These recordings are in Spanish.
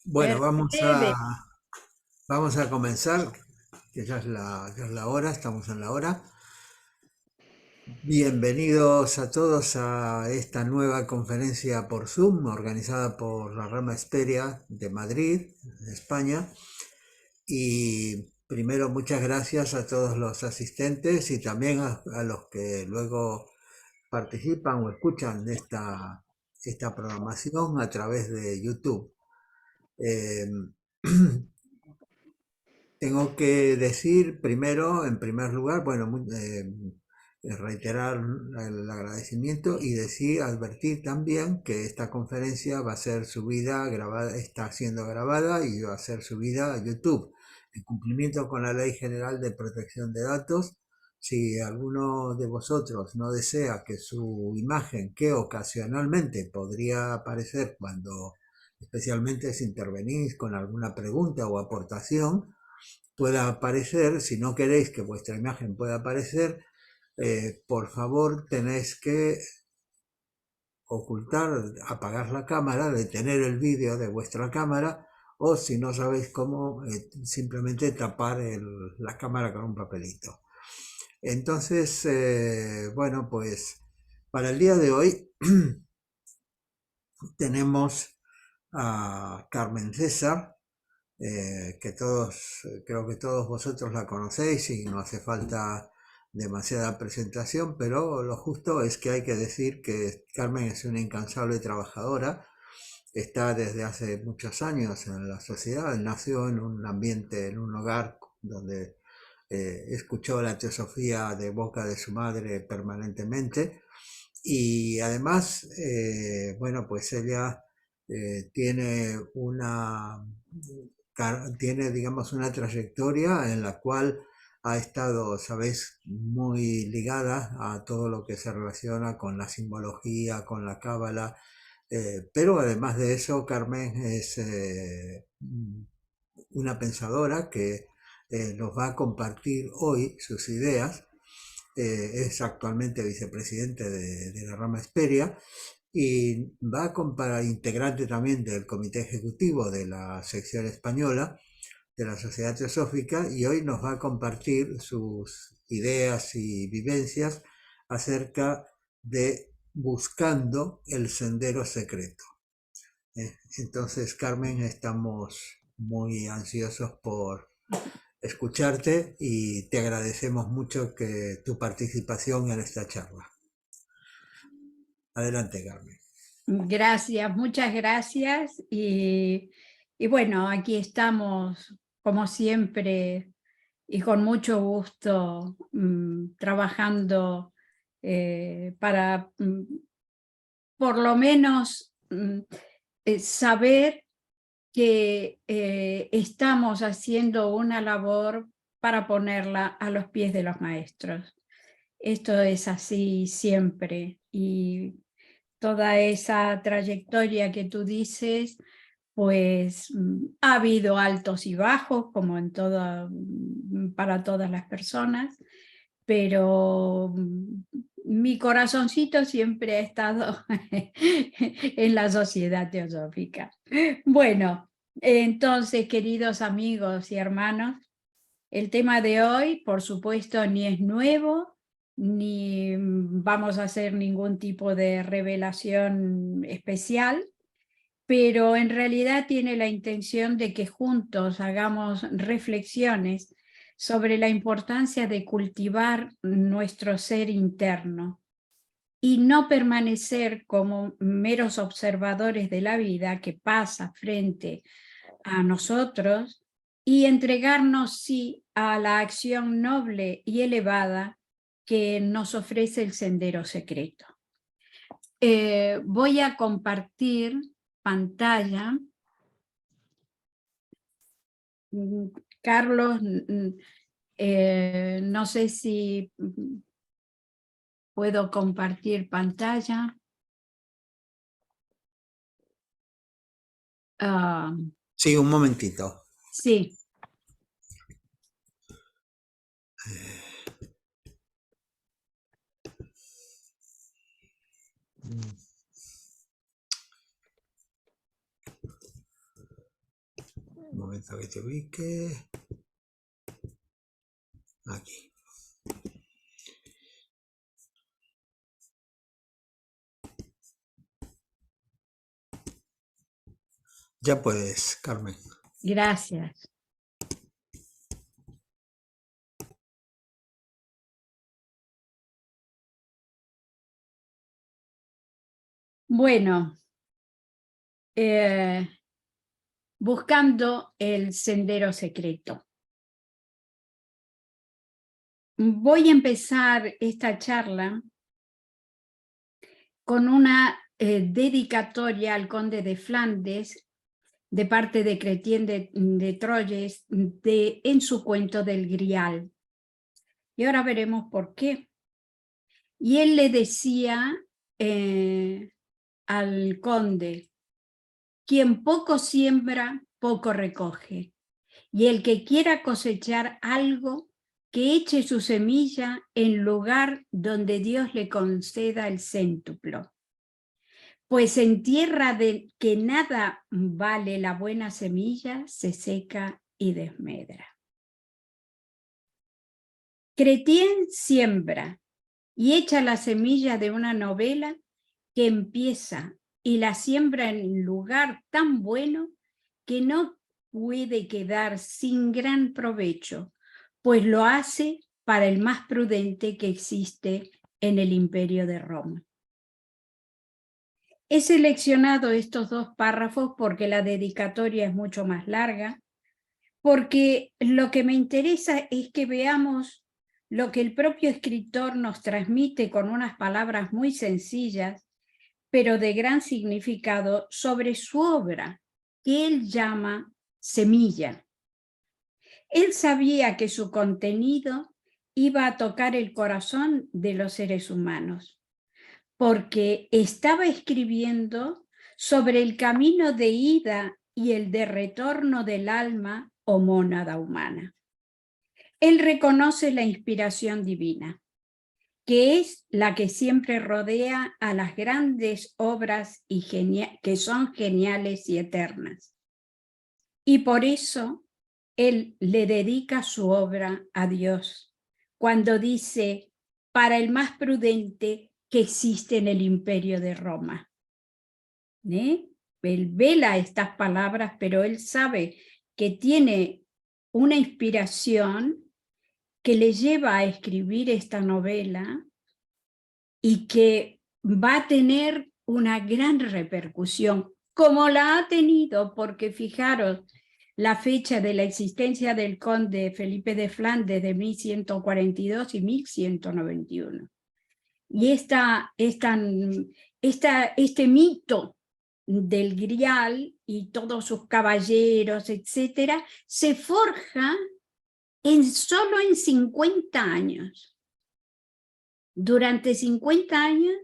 Bueno, Mercedes, vamos a comenzar, que ya es la hora, estamos en la hora. Bienvenidos a todos a esta nueva conferencia por Zoom, organizada por la rama Esperia de Madrid, España. Y primero, muchas gracias a todos los asistentes y también a los que luego participan o escuchan esta programación a través de YouTube. Eh, Tengo que decir primero, en primer lugar, bueno, reiterar el agradecimiento y decir, advertir también que esta conferencia va a ser subida, grabada, está siendo grabada y va a ser subida a YouTube. En cumplimiento con la Ley General de Protección de Datos, si alguno de vosotros no desea que su imagen, que ocasionalmente podría aparecer cuando especialmente si intervenís con alguna pregunta o aportación, pueda aparecer, si no queréis que vuestra imagen pueda aparecer, por favor tenéis que ocultar, apagar la cámara, detener el vídeo de vuestra cámara o si no sabéis cómo, simplemente tapar la cámara con un papelito. Entonces, bueno, pues para el día de hoy tenemos a Carmen César, que todos, creo que todos vosotros la conocéis y no hace falta demasiada presentación, pero lo justo es que hay que decir que Carmen es una incansable trabajadora, está desde hace muchos años en la sociedad, nació en un ambiente, en un hogar donde escuchó la teosofía de boca de su madre permanentemente y además, bueno, pues ella tiene tiene, digamos, una trayectoria en la cual ha estado, sabéis, muy ligada a todo lo que se relaciona con la simbología, con la cábala, pero además de eso, Carmen es una pensadora que nos va a compartir hoy sus ideas. Es actualmente vicepresidente de la rama Esperia y va para integrante también del comité ejecutivo de la sección española de la Sociedad Teosófica y hoy nos va a compartir sus ideas y vivencias acerca de buscando el sendero secreto. Entonces, Carmen, estamos muy ansiosos por escucharte y te agradecemos mucho que tu participación en esta charla. Adelante, Carmen. gracias, muchas gracias. Y bueno, aquí estamos, como siempre, y con mucho gusto, trabajando para por lo menos saber que estamos haciendo una labor para ponerla a los pies de los maestros. Esto es así siempre y toda esa trayectoria que tú dices, pues ha habido altos y bajos, como en para todas las personas, pero mi corazoncito siempre ha estado en la sociedad teosófica. Bueno, entonces, queridos amigos y hermanos, el tema de hoy, por supuesto, ni es nuevo, ni vamos a hacer ningún tipo de revelación especial, pero en realidad tiene la intención de que juntos hagamos reflexiones sobre la importancia de cultivar nuestro ser interno y no permanecer como meros observadores de la vida que pasa frente a nosotros y entregarnos sí a la acción noble y elevada que nos ofrece el sendero secreto. Voy a compartir pantalla. Carlos, no sé si puedo compartir pantalla. Ah, Sí, un momentito. sí. Un momento que te ubique. Aquí. Ya puedes, Carmen. Gracias. Bueno, buscando el sendero secreto. Voy a empezar esta charla con una dedicatoria al conde de Flandes de parte de Chrétien de Troyes en su cuento del Grial. Y ahora veremos por qué. Y él le decía al conde: quien poco siembra, poco recoge. Y el que quiera cosechar algo, que eche su semilla en lugar donde Dios le conceda el céntuplo. Pues en tierra de que nada vale la buena semilla, se seca y desmedra. Chrétien siembra y echa la semilla de una novela que empieza y la siembra en lugar tan bueno que no puede quedar sin gran provecho, pues lo hace para el más prudente que existe en el Imperio de Roma. He seleccionado estos dos párrafos porque la dedicatoria es mucho más larga, porque lo que me interesa es que veamos lo que el propio escritor nos transmite con unas palabras muy sencillas, pero de gran significado, sobre su obra, que él llama Semilla. Él sabía que su contenido iba a tocar el corazón de los seres humanos, porque estaba escribiendo sobre el camino de ida y el de retorno del alma o mónada humana. Él reconoce la inspiración divina, que es la que siempre rodea a las grandes obras que son geniales y eternas. Y por eso él le dedica su obra a Dios, cuando dice: para el más prudente que existe en el Imperio de Roma. Él vela estas palabras, pero él sabe que tiene una inspiración que le lleva a escribir esta novela y que va a tener una gran repercusión, como la ha tenido, porque fijaros, la fecha de la existencia del conde Felipe de Flandes de 1142 y 1191. Y este mito del Grial y todos sus caballeros, etcétera, se forja solo en 50 años. Durante 50 años,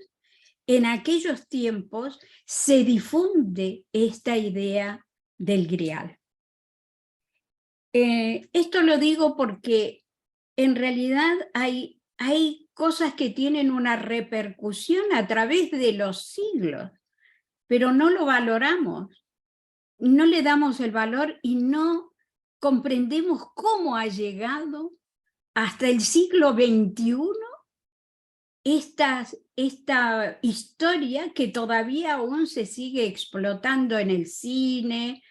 en aquellos tiempos, se difunde esta idea del Grial. Esto lo digo porque en realidad hay cosas que tienen una repercusión a través de los siglos, pero no lo valoramos, no le damos el valor y no comprendemos cómo ha llegado hasta el siglo XXI esta historia que todavía aún se sigue explotando en el cine,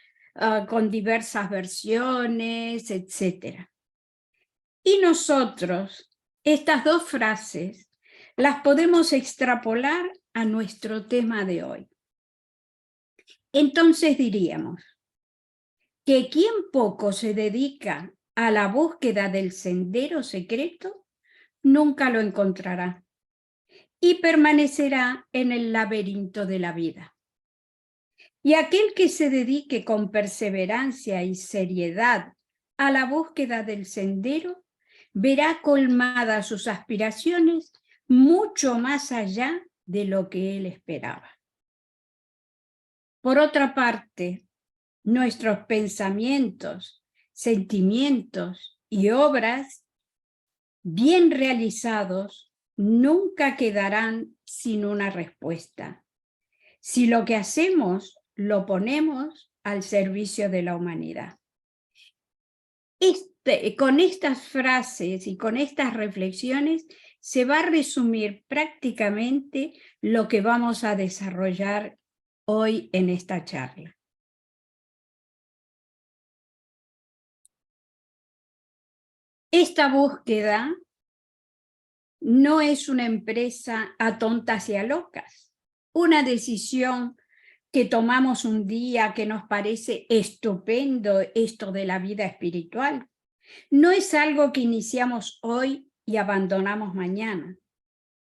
con diversas versiones, etc. Y nosotros, estas dos frases, las podemos extrapolar a nuestro tema de hoy. Entonces diríamos que quien poco se dedica a la búsqueda del sendero secreto, nunca lo encontrará y permanecerá en el laberinto de la vida. Y aquel que se dedique con perseverancia y seriedad a la búsqueda del sendero, verá colmadas sus aspiraciones mucho más allá de lo que él esperaba. Por otra parte, nuestros pensamientos, sentimientos y obras bien realizados nunca quedarán sin una respuesta, si lo que hacemos lo ponemos al servicio de la humanidad. Con estas frases y con estas reflexiones se va a resumir prácticamente lo que vamos a desarrollar hoy en esta charla. Esta búsqueda no es una empresa a tontas y a locas, una decisión que tomamos un día que nos parece estupendo esto de la vida espiritual. No es algo que iniciamos hoy y abandonamos mañana,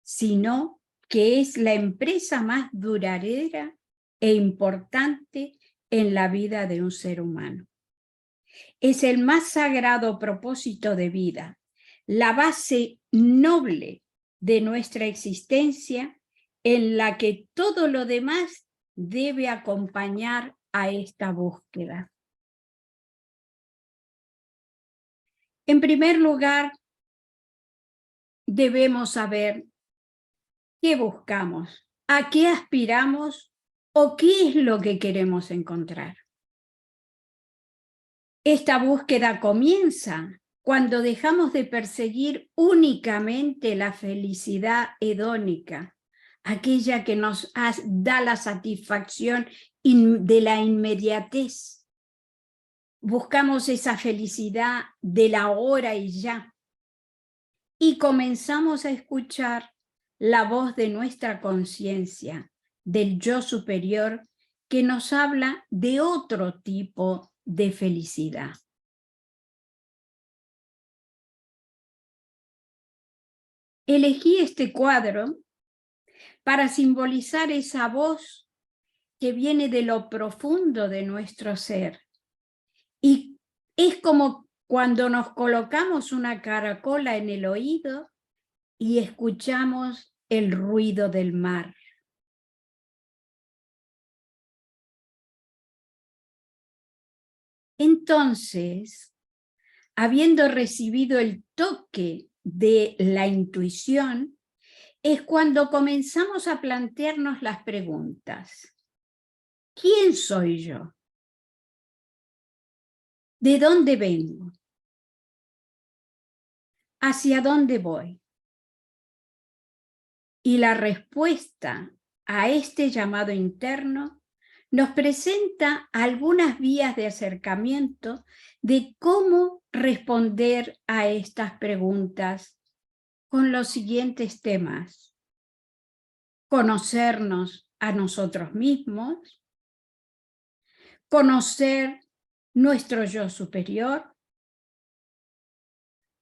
sino que es la empresa más duradera e importante en la vida de un ser humano. Es el más sagrado propósito de vida, la base noble de nuestra existencia en la que todo lo demás debe acompañar a esta búsqueda. En primer lugar, debemos saber qué buscamos, a qué aspiramos o qué es lo que queremos encontrar. Esta búsqueda comienza cuando dejamos de perseguir únicamente la felicidad hedónica, aquella que nos da la satisfacción de la inmediatez. Buscamos esa felicidad del ahora y ya. Y comenzamos a escuchar la voz de nuestra conciencia, del yo superior, que nos habla de otro tipo de felicidad. Elegí este cuadro para simbolizar esa voz que viene de lo profundo de nuestro ser. Y es como cuando nos colocamos una caracola en el oído y escuchamos el ruido del mar. Entonces, habiendo recibido el toque de la intuición, es cuando comenzamos a plantearnos las preguntas. ¿Quién soy yo? ¿De dónde vengo? ¿Hacia dónde voy? Y la respuesta a este llamado interno nos presenta algunas vías de acercamiento de cómo responder a estas preguntas con los siguientes temas: conocernos a nosotros mismos, conocer nuestro yo superior,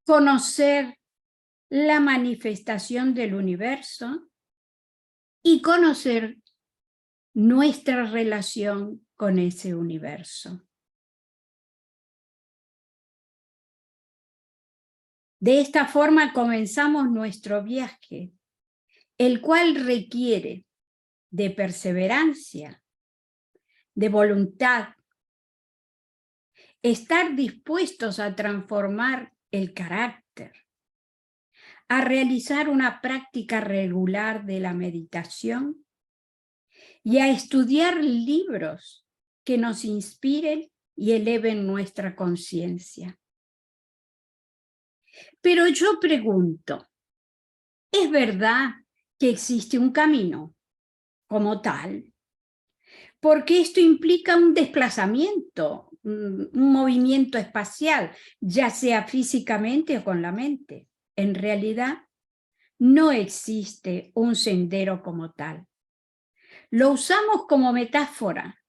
conocer la manifestación del universo y conocer nuestra relación con ese universo. De esta forma comenzamos nuestro viaje, el cual requiere de perseverancia, de voluntad, estar dispuestos a transformar el carácter, a realizar una práctica regular de la meditación y a estudiar libros que nos inspiren y eleven nuestra conciencia. Pero yo pregunto, ¿es verdad que existe un camino como tal? Porque esto implica un desplazamiento, un movimiento espacial, ya sea físicamente o con la mente. En realidad, no existe un sendero como tal. Lo usamos como metáfora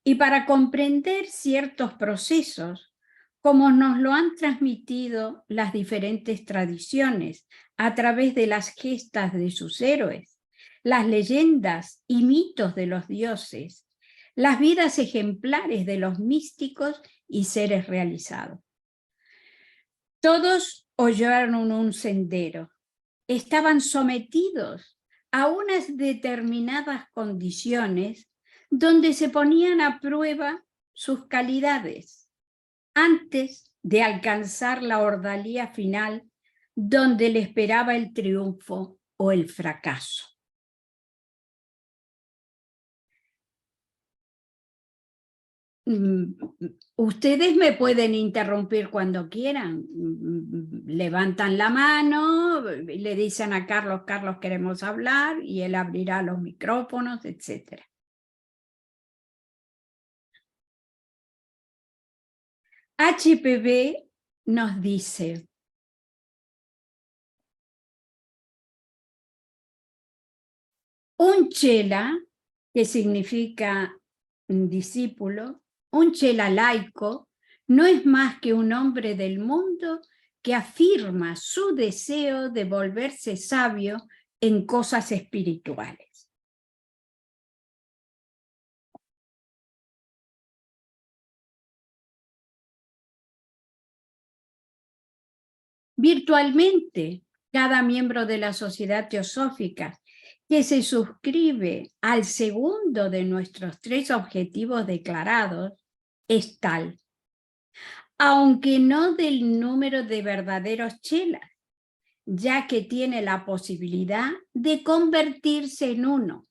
y para comprender ciertos procesos, como nos lo han transmitido las diferentes tradiciones a través de las gestas de sus héroes, las leyendas y mitos de los dioses, las vidas ejemplares de los místicos y seres realizados. Todos hollaron un sendero, estaban sometidos a unas determinadas condiciones donde se ponían a prueba sus calidades antes de alcanzar la ordalía final donde le esperaba el triunfo o el fracaso. ustedes me pueden interrumpir cuando quieran. Levantan la mano, le dicen a Carlos, Carlos, queremos hablar, y él abrirá los micrófonos, etc. HPB nos dice: un chela, que significa discípulo, un chela laico, no es más que un hombre del mundo que afirma su deseo de volverse sabio en cosas espirituales. Virtualmente, cada miembro de la Sociedad Teosófica que se suscribe al segundo de nuestros 3 objetivos declarados es tal, aunque no del número de verdaderos chelas, ya que tiene la posibilidad de convertirse en uno,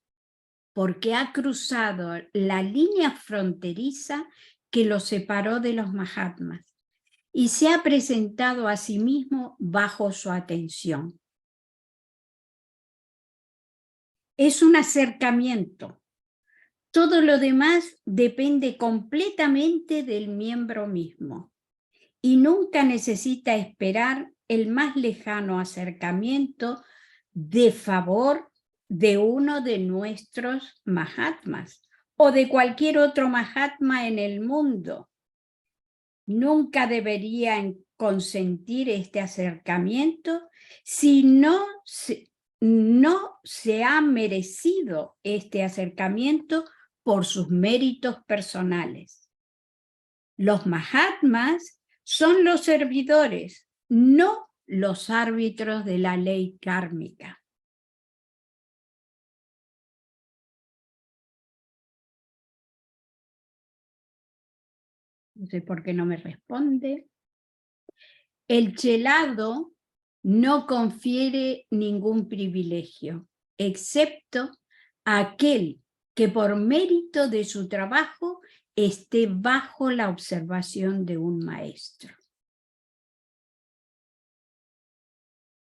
porque ha cruzado la línea fronteriza que lo separó de los Mahatmas y se ha presentado a sí mismo bajo su atención. Es un acercamiento. Todo lo demás depende completamente del miembro mismo y nunca necesita esperar el más lejano acercamiento de favor de uno de nuestros Mahatmas o de cualquier otro Mahatma en el mundo. Nunca deberían consentir este acercamiento si no se ha merecido este acercamiento por sus méritos personales. Los Mahatmas son los servidores, no los árbitros de la ley kármica. No sé por qué no me responde. El chelado no confiere ningún privilegio, excepto aquel que por mérito de su trabajo esté bajo la observación de un maestro.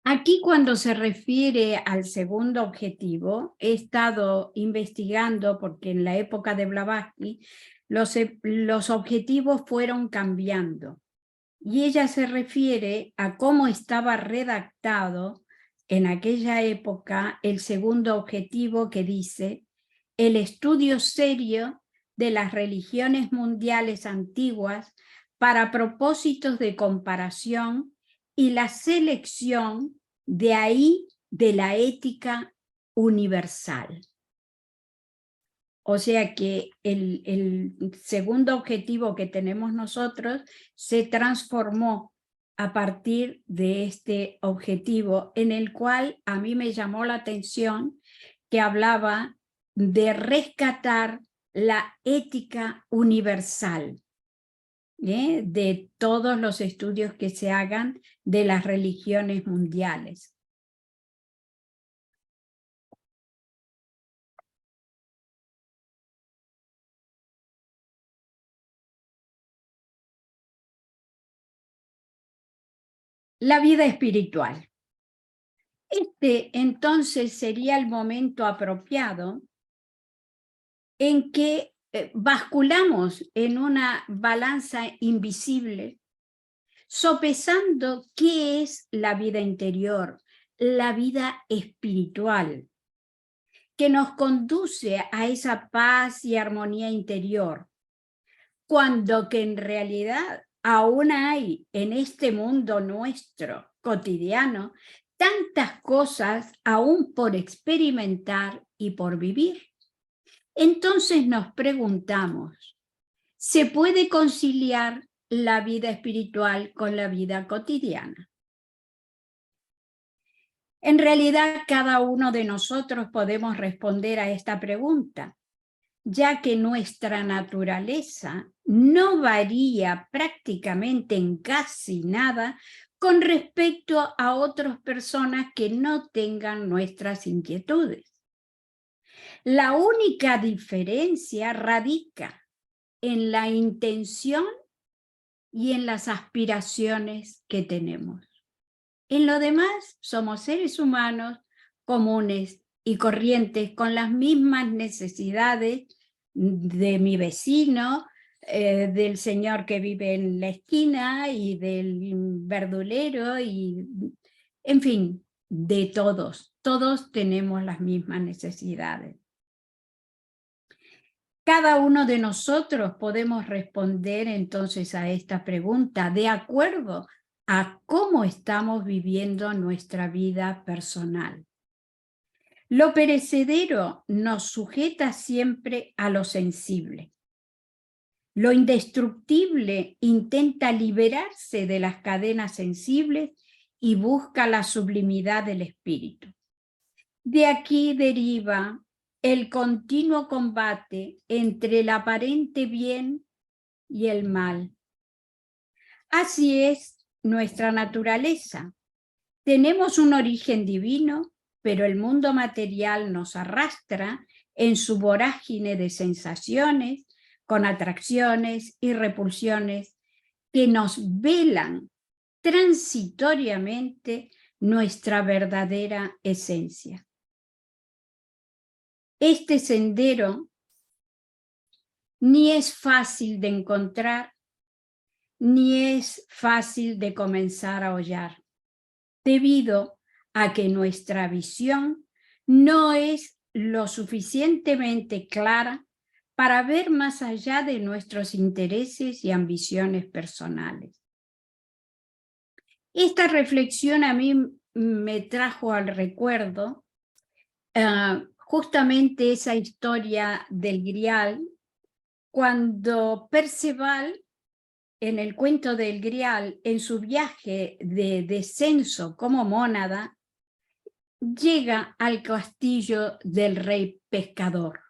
Aquí, cuando se refiere al segundo objetivo, he estado investigando, porque en la época de Blavatsky los objetivos fueron cambiando, y ella se refiere a cómo estaba redactado en aquella época el segundo objetivo, que dice: el estudio serio de las religiones mundiales antiguas para propósitos de comparación y la selección de ahí de la ética universal. O sea que el segundo objetivo que tenemos nosotros se transformó a partir de este objetivo, en el cual a mí me llamó la atención que hablaba de rescatar la ética universal, de todos los estudios que se hagan de las religiones mundiales. La vida espiritual. Este entonces sería el momento apropiado en que basculamos en una balanza invisible, sopesando qué es la vida interior, la vida espiritual, que nos conduce a esa paz y armonía interior, cuando que en realidad aún hay en este mundo nuestro cotidiano tantas cosas aún por experimentar y por vivir. Entonces nos preguntamos, ¿se puede conciliar la vida espiritual con la vida cotidiana? En realidad, cada uno de nosotros podemos responder a esta pregunta, ya que nuestra naturaleza no varía prácticamente en casi nada con respecto a otras personas que no tengan nuestras inquietudes. La única diferencia radica en la intención y en las aspiraciones que tenemos. En lo demás, somos seres humanos comunes y corrientes con las mismas necesidades de mi vecino, del señor que vive en la esquina y del verdulero y, en fin, de todos. Todos tenemos las mismas necesidades. Cada uno de nosotros podemos responder entonces a esta pregunta de acuerdo a cómo estamos viviendo nuestra vida personal. Lo perecedero nos sujeta siempre a lo sensible. Lo indestructible intenta liberarse de las cadenas sensibles y busca la sublimidad del espíritu. De aquí deriva el continuo combate entre el aparente bien y el mal. Así es nuestra naturaleza. Tenemos un origen divino, pero el mundo material nos arrastra en su vorágine de sensaciones, con atracciones y repulsiones que nos velan transitoriamente nuestra verdadera esencia. Este sendero ni es fácil de encontrar, ni es fácil de comenzar a hollar, debido a que nuestra visión no es lo suficientemente clara para ver más allá de nuestros intereses y ambiciones personales. Esta reflexión a mí me trajo al recuerdo justamente esa historia del Grial, cuando Perceval, en el cuento del Grial, en su viaje de descenso como mónada, llega al castillo del rey pescador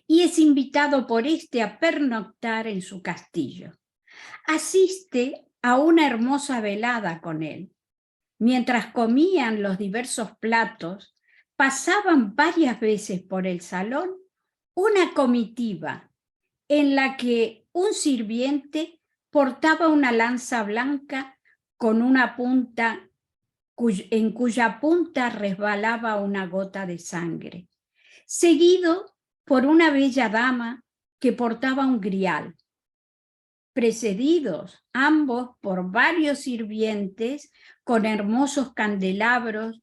y es invitado por este a pernoctar en su castillo. Asiste a una hermosa velada con él. Mientras comían los diversos platos, pasaban varias veces por el salón una comitiva en la que un sirviente portaba una lanza blanca con una punta en cuya punta resbalaba una gota de sangre, seguido por una bella dama que portaba un grial, precedidos ambos por varios sirvientes con hermosos candelabros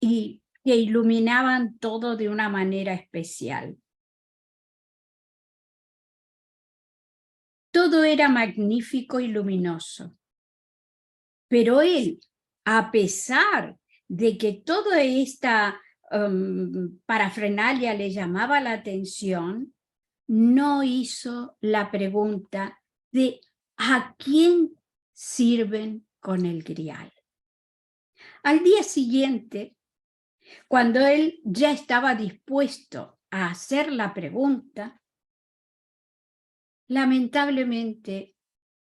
y que iluminaban todo de una manera especial. Todo era magnífico y luminoso, pero él, a pesar de que toda esta parafernalia le llamaba la atención, no hizo la pregunta de ¿a quién sirven con el grial? Al día siguiente, cuando él ya estaba dispuesto a hacer la pregunta, lamentablemente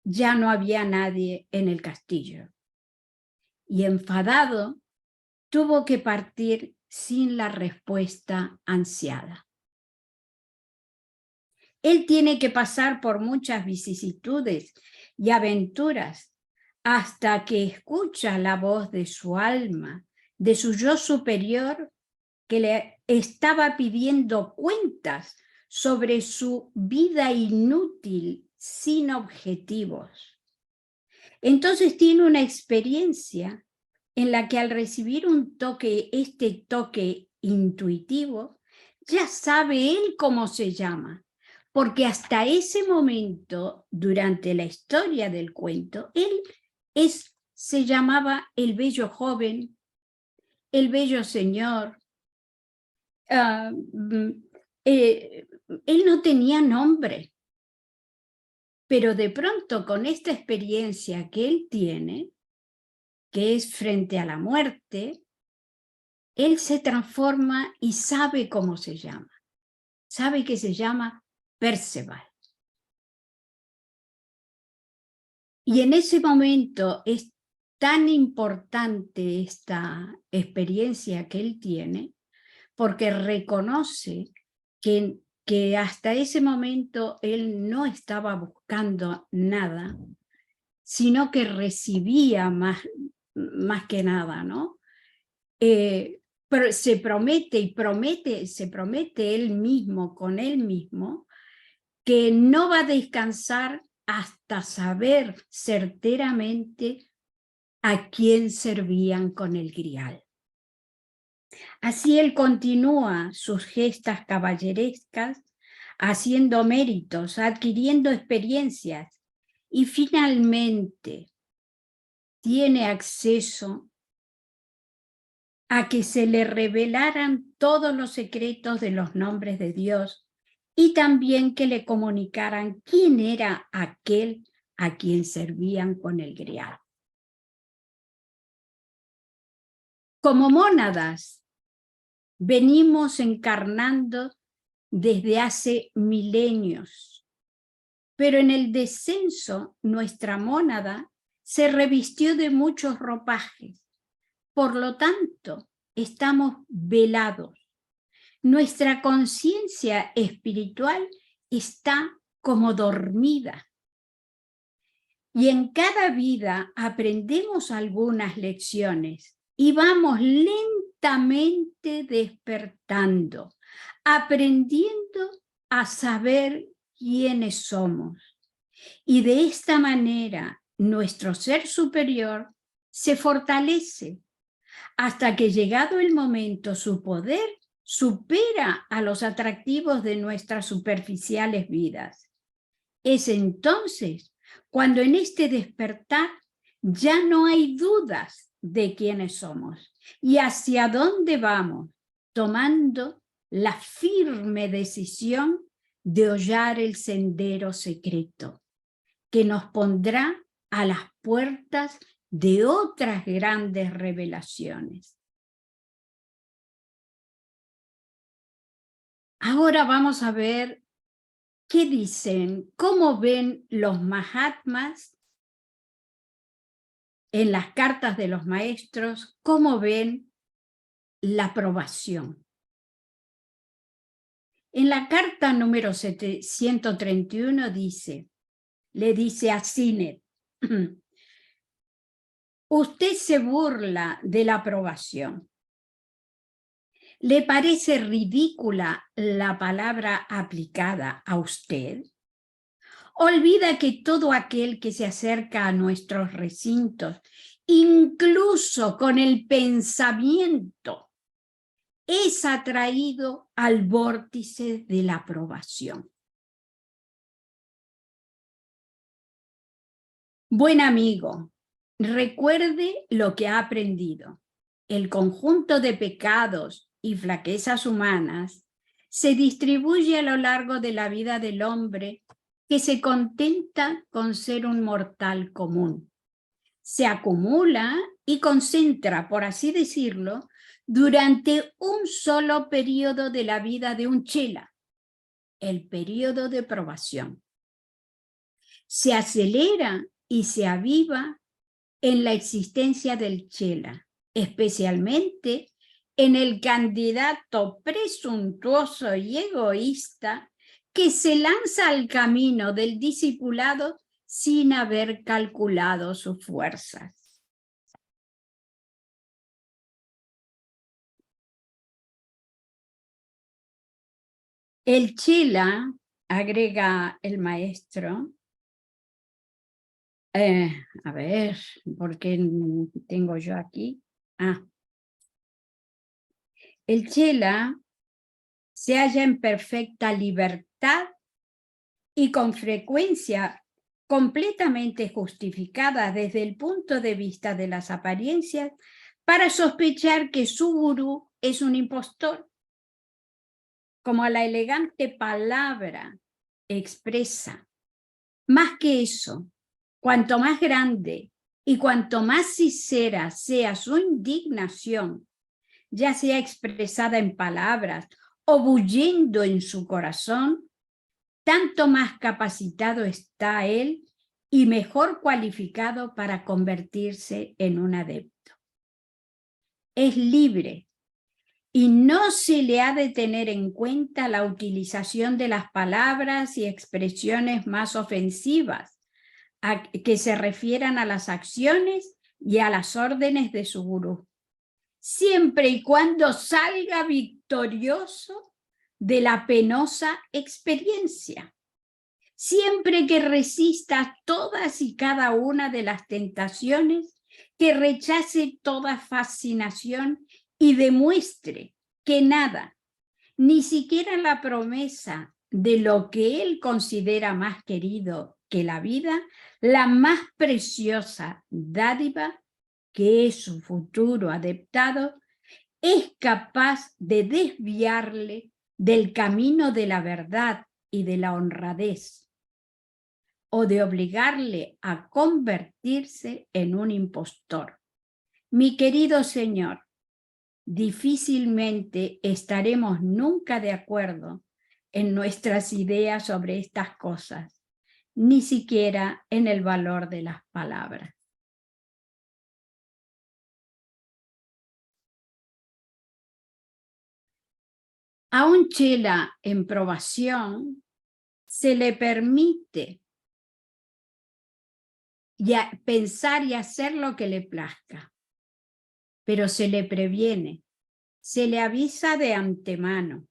ya no había nadie en el castillo. Y enfadado, tuvo que partir sin la respuesta ansiada. Él tiene que pasar por muchas vicisitudes y aventuras hasta que escucha la voz de su alma, de su yo superior, que le estaba pidiendo cuentas sobre su vida inútil, sin objetivos. Entonces tiene una experiencia en la que al recibir un toque, este toque intuitivo, ya sabe él cómo se llama, porque hasta ese momento, durante la historia del cuento, él se llamaba el bello joven, el bello señor. Él no tenía nombre, pero de pronto con esta experiencia que él tiene, que es frente a la muerte, él se transforma y sabe cómo se llama. Sabe que se llama Perceval. Y en ese momento es tan importante esta experiencia que él tiene, porque reconoce que que hasta ese momento él no estaba buscando nada, sino que recibía más que nada, ¿no? Pero se promete él mismo, con él mismo, que no va a descansar hasta saber certeramente a quién servían con el grial. Así él continúa sus gestas caballerescas, haciendo méritos, adquiriendo experiencias, y finalmente tiene acceso a que se le revelaran todos los secretos de los nombres de Dios y también que le comunicaran quién era aquel a quien servían con el grial. Como mónadas, venimos encarnando desde hace milenios, pero en el descenso nuestra mónada se revistió de muchos ropajes. Por lo tanto, estamos velados. Nuestra conciencia espiritual está como dormida. Y en cada vida aprendemos algunas lecciones y vamos lentamente despertando, aprendiendo a saber quiénes somos. Y de esta manera nuestro ser superior se fortalece hasta que, llegado el momento, su poder supera a los atractivos de nuestras superficiales vidas. Es entonces cuando en este despertar ya no hay dudas de quiénes somos y hacia dónde vamos, tomando la firme decisión de hollar el sendero secreto que nos pondrá a las puertas de otras grandes revelaciones. Ahora vamos a ver qué dicen, cómo ven los Mahatmas en las cartas de los maestros, cómo ven la aprobación. En la carta número 131 le dice a Sinet, usted se burla de la aprobación. ¿Le parece ridícula la palabra aplicada a usted? Olvida que todo aquel que se acerca a nuestros recintos, incluso con el pensamiento, es atraído al vórtice de la aprobación. Buen amigo, recuerde lo que ha aprendido. El conjunto de pecados y flaquezas humanas se distribuye a lo largo de la vida del hombre que se contenta con ser un mortal común. Se acumula y concentra, por así decirlo, durante un solo periodo de la vida de un chela, el periodo de probación. Se acelera y se aviva en la existencia del chela, especialmente en el candidato presuntuoso y egoísta que se lanza al camino del discipulado sin haber calculado sus fuerzas. El chela, agrega el maestro, a ver, ¿por qué tengo yo aquí? El chela se halla en perfecta libertad y con frecuencia completamente justificada desde el punto de vista de las apariencias para sospechar que su gurú es un impostor. Como la elegante palabra expresa. Más que eso, cuanto más grande y cuanto más sincera sea su indignación, ya sea expresada en palabras o bulliendo en su corazón, tanto más capacitado está él y mejor cualificado para convertirse en un adepto. Es libre y no se le ha de tener en cuenta la utilización de las palabras y expresiones más ofensivas que se refieran a las acciones y a las órdenes de su gurú, siempre y cuando salga victorioso de la penosa experiencia. Siempre que resista todas y cada una de las tentaciones, que rechace toda fascinación y demuestre que nada, ni siquiera la promesa de lo que él considera más querido que la vida, la más preciosa dádiva, que es su futuro adeptado, es capaz de desviarle del camino de la verdad y de la honradez, o de obligarle a convertirse en un impostor. Mi querido señor, difícilmente estaremos nunca de acuerdo en nuestras ideas sobre estas cosas, ni siquiera en el valor de las palabras. A un chela en probación se le permite pensar y hacer lo que le plazca, pero se le previene, se le avisa de antemano.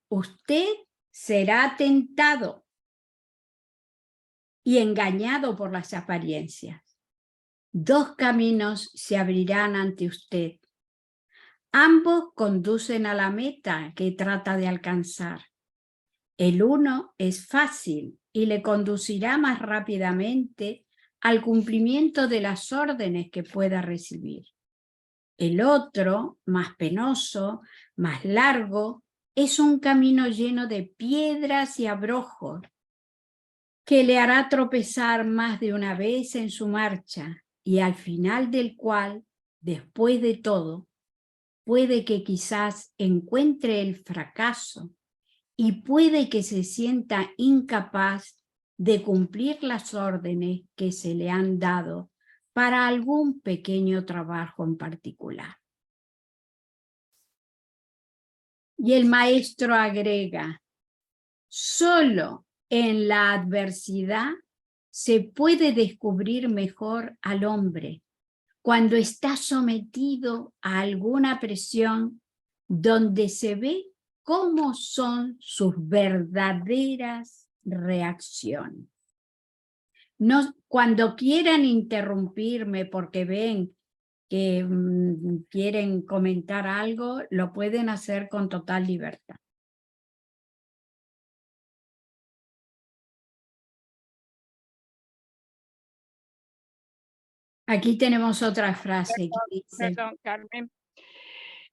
Usted será tentado y engañado por las apariencias. Dos caminos se abrirán ante usted. Ambos conducen a la meta que trata de alcanzar. El uno es fácil y le conducirá más rápidamente al cumplimiento de las órdenes que pueda recibir. El otro, más penoso, más largo, es un camino lleno de piedras y abrojos que le hará tropezar más de una vez en su marcha y al final del cual, después de todo, puede que quizás encuentre el fracaso y puede que se sienta incapaz de cumplir las órdenes que se le han dado para algún pequeño trabajo en particular. Y el maestro agrega, solo en la adversidad se puede descubrir mejor al hombre cuando está sometido a alguna presión donde se ve cómo son sus verdaderas reacciones. No, cuando quieran interrumpirme porque ven que quieren comentar algo, lo pueden hacer con total libertad. Aquí tenemos otra frase que dice... Perdón, Carmen.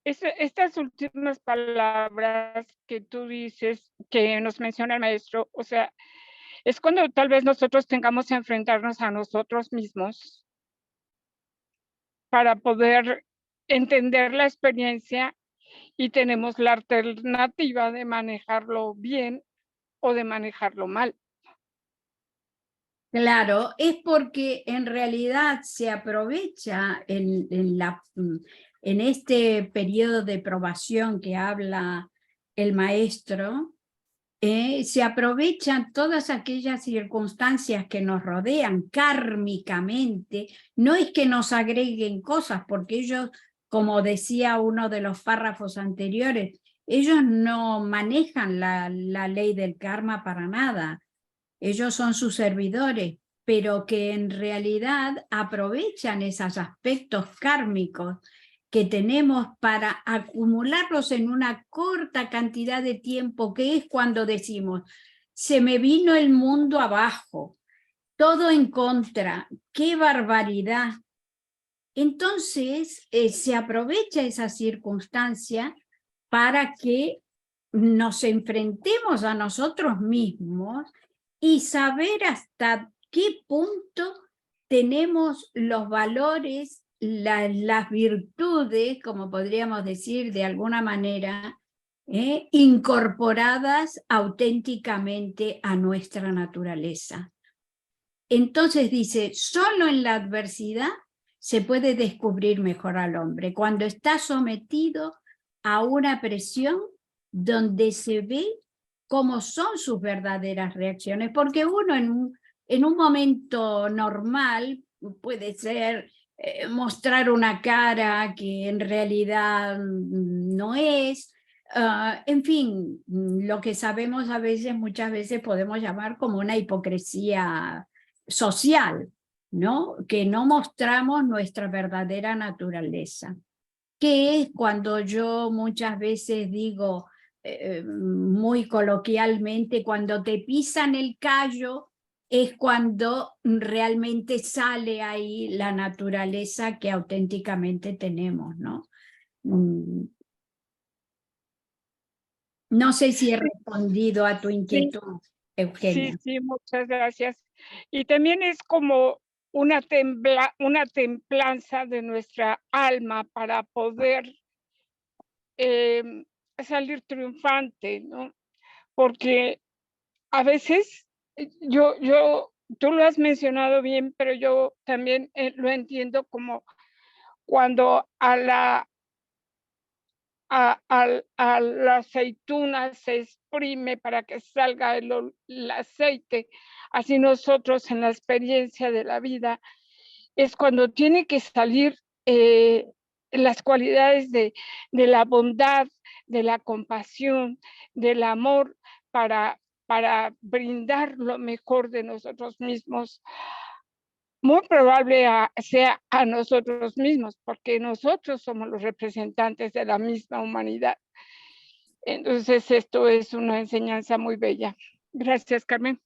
Estas últimas palabras que tú dices, que nos menciona el maestro, o sea, es cuando tal vez nosotros tengamos que enfrentarnos a nosotros mismos para poder entender la experiencia y tenemos la alternativa de manejarlo bien o de manejarlo mal. Claro, es porque en realidad se aprovecha en este periodo de probación que habla el maestro, se aprovechan todas aquellas circunstancias que nos rodean kármicamente. No es que nos agreguen cosas, porque ellos, como decía uno de los párrafos anteriores, ellos no manejan la ley del karma para nada. Ellos son sus servidores, pero que en realidad aprovechan esos aspectos kármicos que tenemos para acumularlos en una corta cantidad de tiempo, que es cuando decimos, se me vino el mundo abajo, todo en contra, qué barbaridad. Entonces se aprovecha esa circunstancia para que nos enfrentemos a nosotros mismos y saber hasta qué punto tenemos los valores, las virtudes, como podríamos decir de alguna manera, incorporadas auténticamente a nuestra naturaleza. Entonces dice, solo en la adversidad se puede descubrir mejor al hombre. Cuando está sometido a una presión donde se ve cómo son sus verdaderas reacciones, porque uno en un momento normal puede ser mostrar una cara que en realidad no es, en fin, lo que sabemos a veces, muchas veces podemos llamar como una hipocresía social, ¿no? Que no mostramos nuestra verdadera naturaleza, que es cuando yo muchas veces digo, muy coloquialmente, cuando te pisan el callo, es cuando realmente sale ahí la naturaleza que auténticamente tenemos, ¿no? No sé si he respondido a tu Sí, inquietud, Eugenia. sí, muchas gracias. Y también es como una templanza de nuestra alma para poder salir triunfante, ¿no? Porque a veces tú lo has mencionado bien, pero yo también lo entiendo como cuando a la aceituna se exprime para que salga el aceite, así nosotros en la experiencia de la vida es cuando tiene que salir las cualidades de la bondad, de la compasión, del amor para brindar lo mejor de nosotros mismos. Muy probable sea a nosotros mismos, porque nosotros somos los representantes de la misma humanidad. Entonces, esto es una enseñanza muy bella. Gracias, Carmen.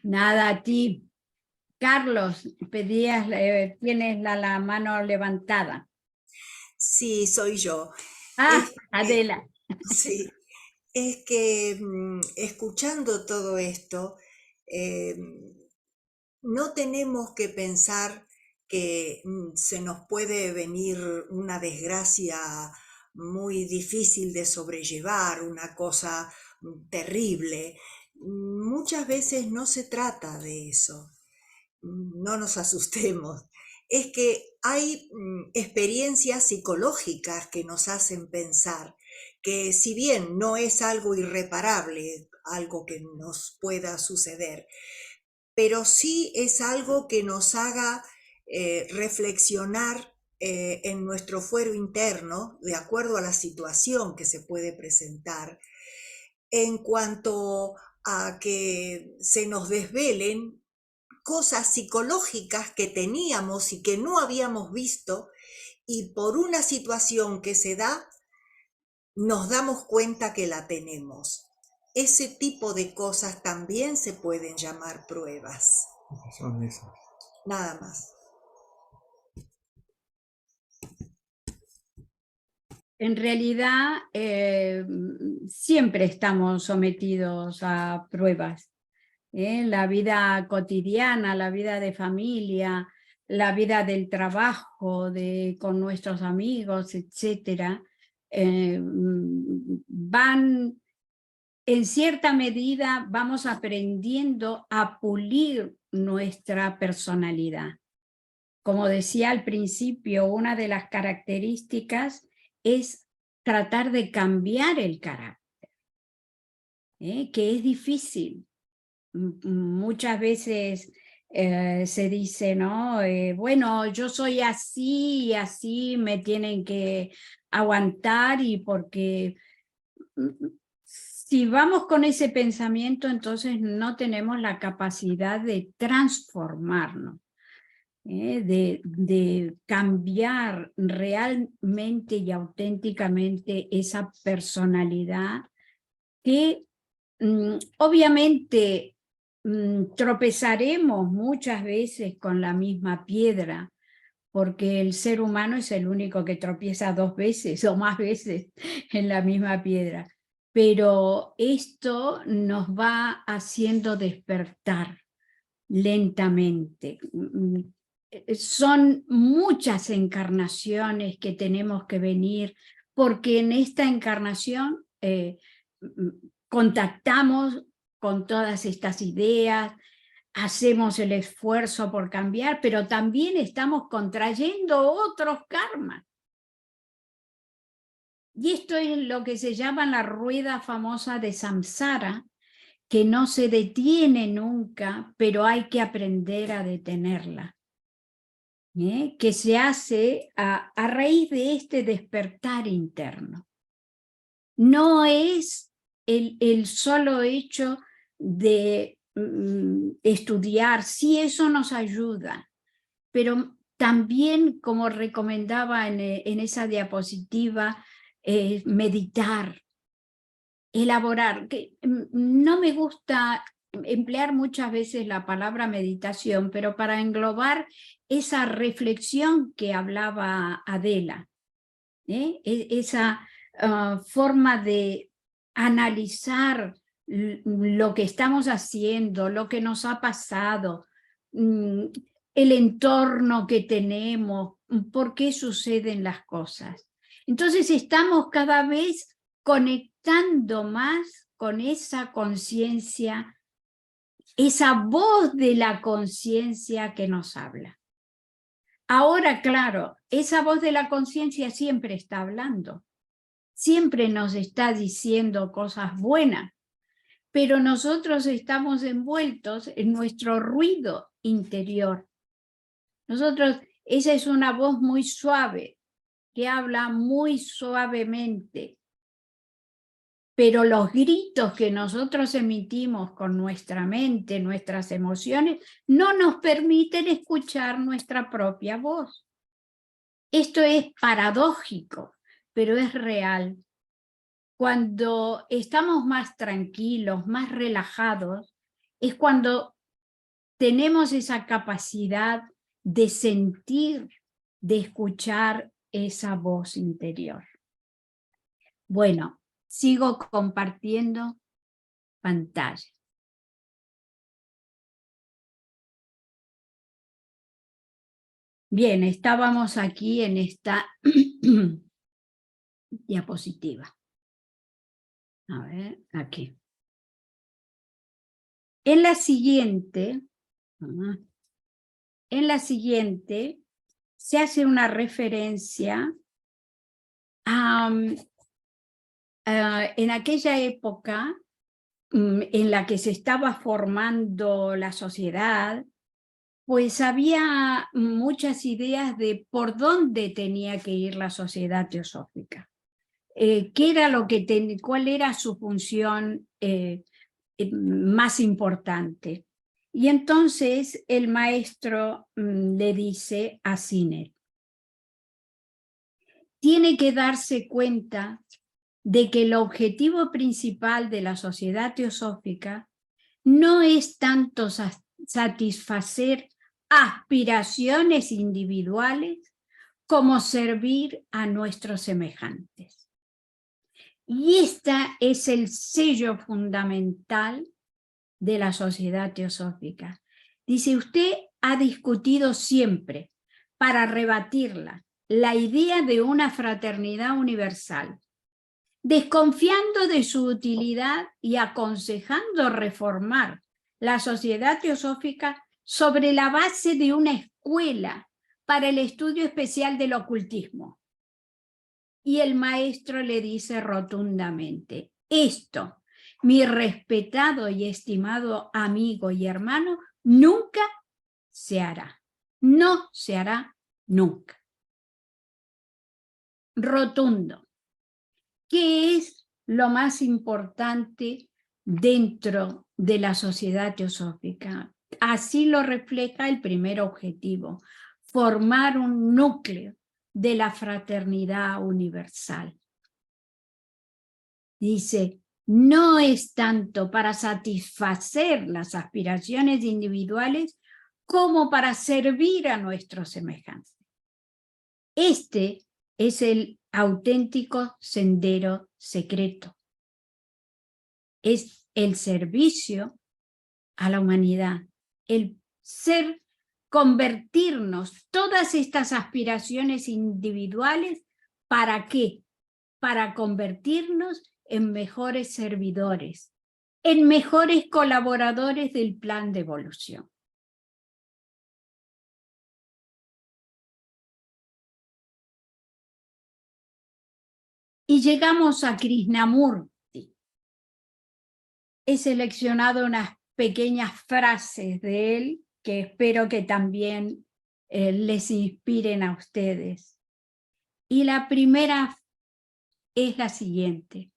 Nada, a ti. Carlos, tienes la mano levantada. Sí, soy yo. Ah, Es Adela. sí, es que escuchando todo esto, no tenemos que pensar que se nos puede venir una desgracia muy difícil de sobrellevar, una cosa terrible. Muchas veces no se trata de eso. No nos asustemos. Es que hay experiencias psicológicas que nos hacen pensar que si bien no es algo irreparable, algo que nos pueda suceder, pero sí es algo que nos haga reflexionar en nuestro fuero interno, de acuerdo a la situación que se puede presentar, en cuanto a que se nos desvelen cosas psicológicas que teníamos y que no habíamos visto, y por una situación que se da, nos damos cuenta que la tenemos. Ese tipo de cosas también se pueden llamar pruebas. Son esas. Nada más. En realidad, siempre estamos sometidos a pruebas. La vida cotidiana, la vida de familia, la vida del trabajo, con nuestros amigos, etcétera, van, en cierta medida, vamos aprendiendo a pulir nuestra personalidad. Como decía al principio, una de las características es tratar de cambiar el carácter, que es difícil. Muchas veces se dice, ¿no? Bueno, yo soy así y así me tienen que aguantar, y porque si vamos con ese pensamiento, entonces no tenemos la capacidad de transformarnos. De cambiar realmente y auténticamente esa personalidad que obviamente tropezaremos muchas veces con la misma piedra, porque el ser humano es el único que tropieza 2 veces o más veces en la misma piedra. Pero esto nos va haciendo despertar lentamente. Son muchas encarnaciones que tenemos que venir, porque en esta encarnación contactamos con todas estas ideas, hacemos el esfuerzo por cambiar, pero también estamos contrayendo otros karmas. Y esto es lo que se llama la rueda famosa de samsara, que no se detiene nunca, pero hay que aprender a detenerla. Que se hace a raíz de este despertar interno. No es el solo hecho de estudiar, sí, eso nos ayuda, pero también, como recomendaba en esa diapositiva, meditar, elaborar. Que no me gusta emplear muchas veces la palabra meditación, pero para englobar esa reflexión que hablaba Adela, esa forma de analizar lo que estamos haciendo, lo que nos ha pasado, el entorno que tenemos, por qué suceden las cosas. Entonces estamos cada vez conectando más con esa conciencia, esa voz de la conciencia que nos habla. Ahora, claro, esa voz de la conciencia siempre está hablando, siempre nos está diciendo cosas buenas, pero nosotros estamos envueltos en nuestro ruido interior. Esa es una voz muy suave, que habla muy suavemente, pero los gritos que nosotros emitimos con nuestra mente, nuestras emociones, no nos permiten escuchar nuestra propia voz. Esto es paradójico, pero es real. Cuando estamos más tranquilos, más relajados, es cuando tenemos esa capacidad de sentir, de escuchar esa voz interior. Bueno, sigo compartiendo pantalla. Bien, estábamos aquí en esta diapositiva. A ver, aquí. En la siguiente se hace una referencia a en aquella época en la que se estaba formando la sociedad, pues había muchas ideas de por dónde tenía que ir la sociedad teosófica. ¿Qué era cuál era su función más importante? Y entonces el maestro le dice a Sinet, tiene que darse cuenta de que el objetivo principal de la sociedad teosófica no es tanto satisfacer aspiraciones individuales como servir a nuestros semejantes. Y este es el sello fundamental de la sociedad teosófica. Dice, usted ha discutido siempre, para rebatirla, la idea de una fraternidad universal, desconfiando de su utilidad y aconsejando reformar la sociedad teosófica sobre la base de una escuela para el estudio especial del ocultismo. Y el maestro le dice rotundamente, esto, mi respetado y estimado amigo y hermano, nunca se hará. No se hará nunca. Rotundo. ¿Qué es lo más importante dentro de la sociedad teosófica? Así lo refleja el primer objetivo, formar un núcleo de la fraternidad universal. Dice, no es tanto para satisfacer las aspiraciones individuales como para servir a nuestros semejantes. Este es el auténtico sendero secreto. Es el servicio a la humanidad, el convertirnos todas estas aspiraciones individuales, ¿para qué? Para convertirnos en mejores servidores, en mejores colaboradores del plan de evolución. Y llegamos a Krishnamurti. He seleccionado unas pequeñas frases de él que espero que también les inspiren a ustedes. Y la primera es la siguiente: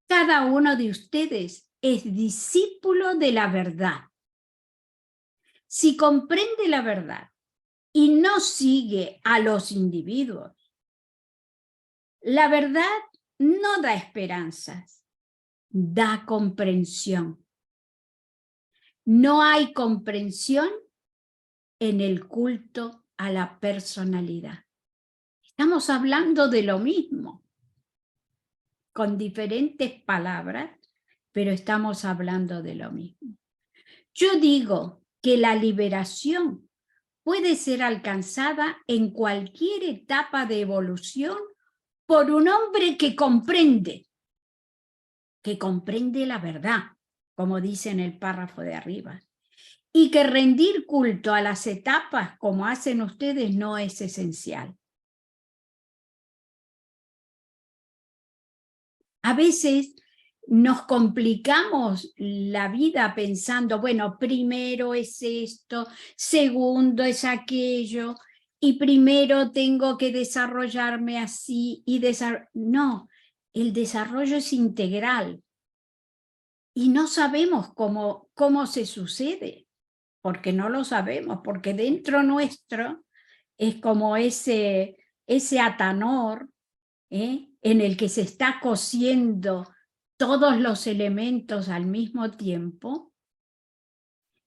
cada uno de ustedes es discípulo de la verdad. Si comprende la verdad y no sigue a los individuos, la verdad no da esperanzas, da comprensión. No hay comprensión en el culto a la personalidad. Estamos hablando de lo mismo, con diferentes palabras, pero estamos hablando de lo mismo. Yo digo que la liberación puede ser alcanzada en cualquier etapa de evolución por un hombre que comprende la verdad, como dice en el párrafo de arriba, y que rendir culto a las etapas como hacen ustedes no es esencial. A veces nos complicamos la vida pensando, bueno, primero es esto, segundo es aquello, y primero tengo que desarrollarme así, no, el desarrollo es integral. Y no sabemos cómo se sucede, porque no lo sabemos, porque dentro nuestro es como ese atanor, en el que se está cociendo todos los elementos al mismo tiempo,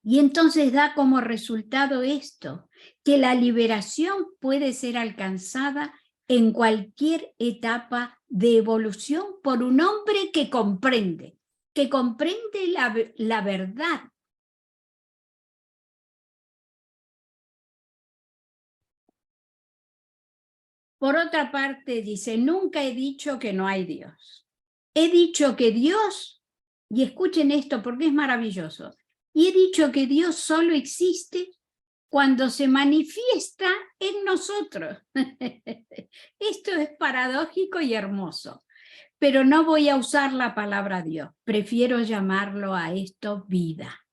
y entonces da como resultado esto, que la liberación puede ser alcanzada en cualquier etapa de evolución por un hombre que comprende la verdad. Por otra parte, dice, nunca he dicho que no hay Dios. He dicho que Dios, y escuchen esto porque es maravilloso, y he dicho que Dios solo existe cuando se manifiesta en nosotros. Esto es paradójico y hermoso, pero no voy a usar la palabra Dios, prefiero llamarlo a esto vida.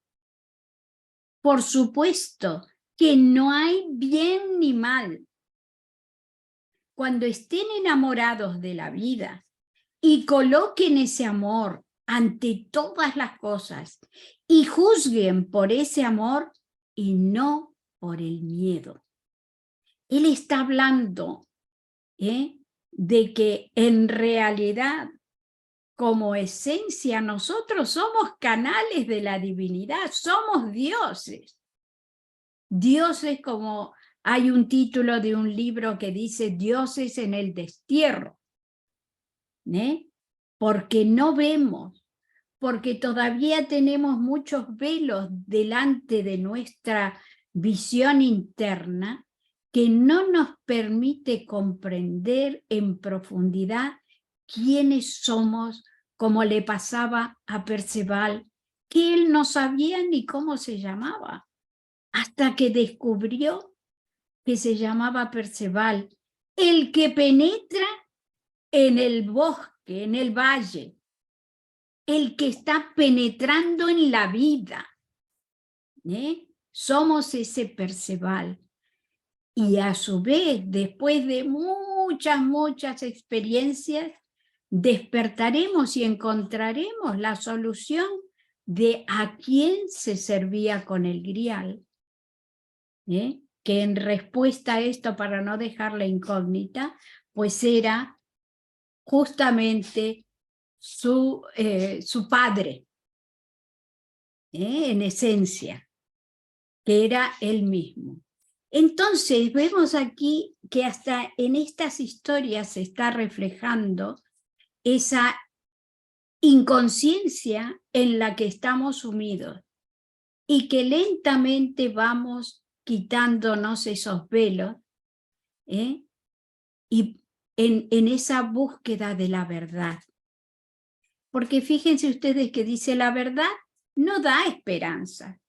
Por supuesto que no hay bien ni mal. Cuando estén enamorados de la vida y coloquen ese amor ante todas las cosas y juzguen por ese amor y no por el miedo. Él está hablando de que en realidad, como esencia, nosotros somos canales de la divinidad, somos dioses. Dioses, como hay un título de un libro que dice Dioses en el destierro, porque no vemos, porque todavía tenemos muchos velos delante de nuestra visión interna que no nos permite comprender en profundidad quiénes somos, como le pasaba a Perceval, que él no sabía ni cómo se llamaba, hasta que descubrió que se llamaba Perceval, el que penetra en el bosque, en el valle, el que está penetrando en la vida. Somos ese Perceval. Y a su vez, después de muchas experiencias, despertaremos y encontraremos la solución de a quién se servía con el grial. Que en respuesta a esto, para no dejarla incógnita, pues era justamente su padre, en esencia, que era él mismo. Entonces vemos aquí que hasta en estas historias se está reflejando esa inconsciencia en la que estamos sumidos y que lentamente vamos quitándonos esos velos y en esa búsqueda de la verdad. Porque fíjense ustedes que dice la verdad no da esperanza.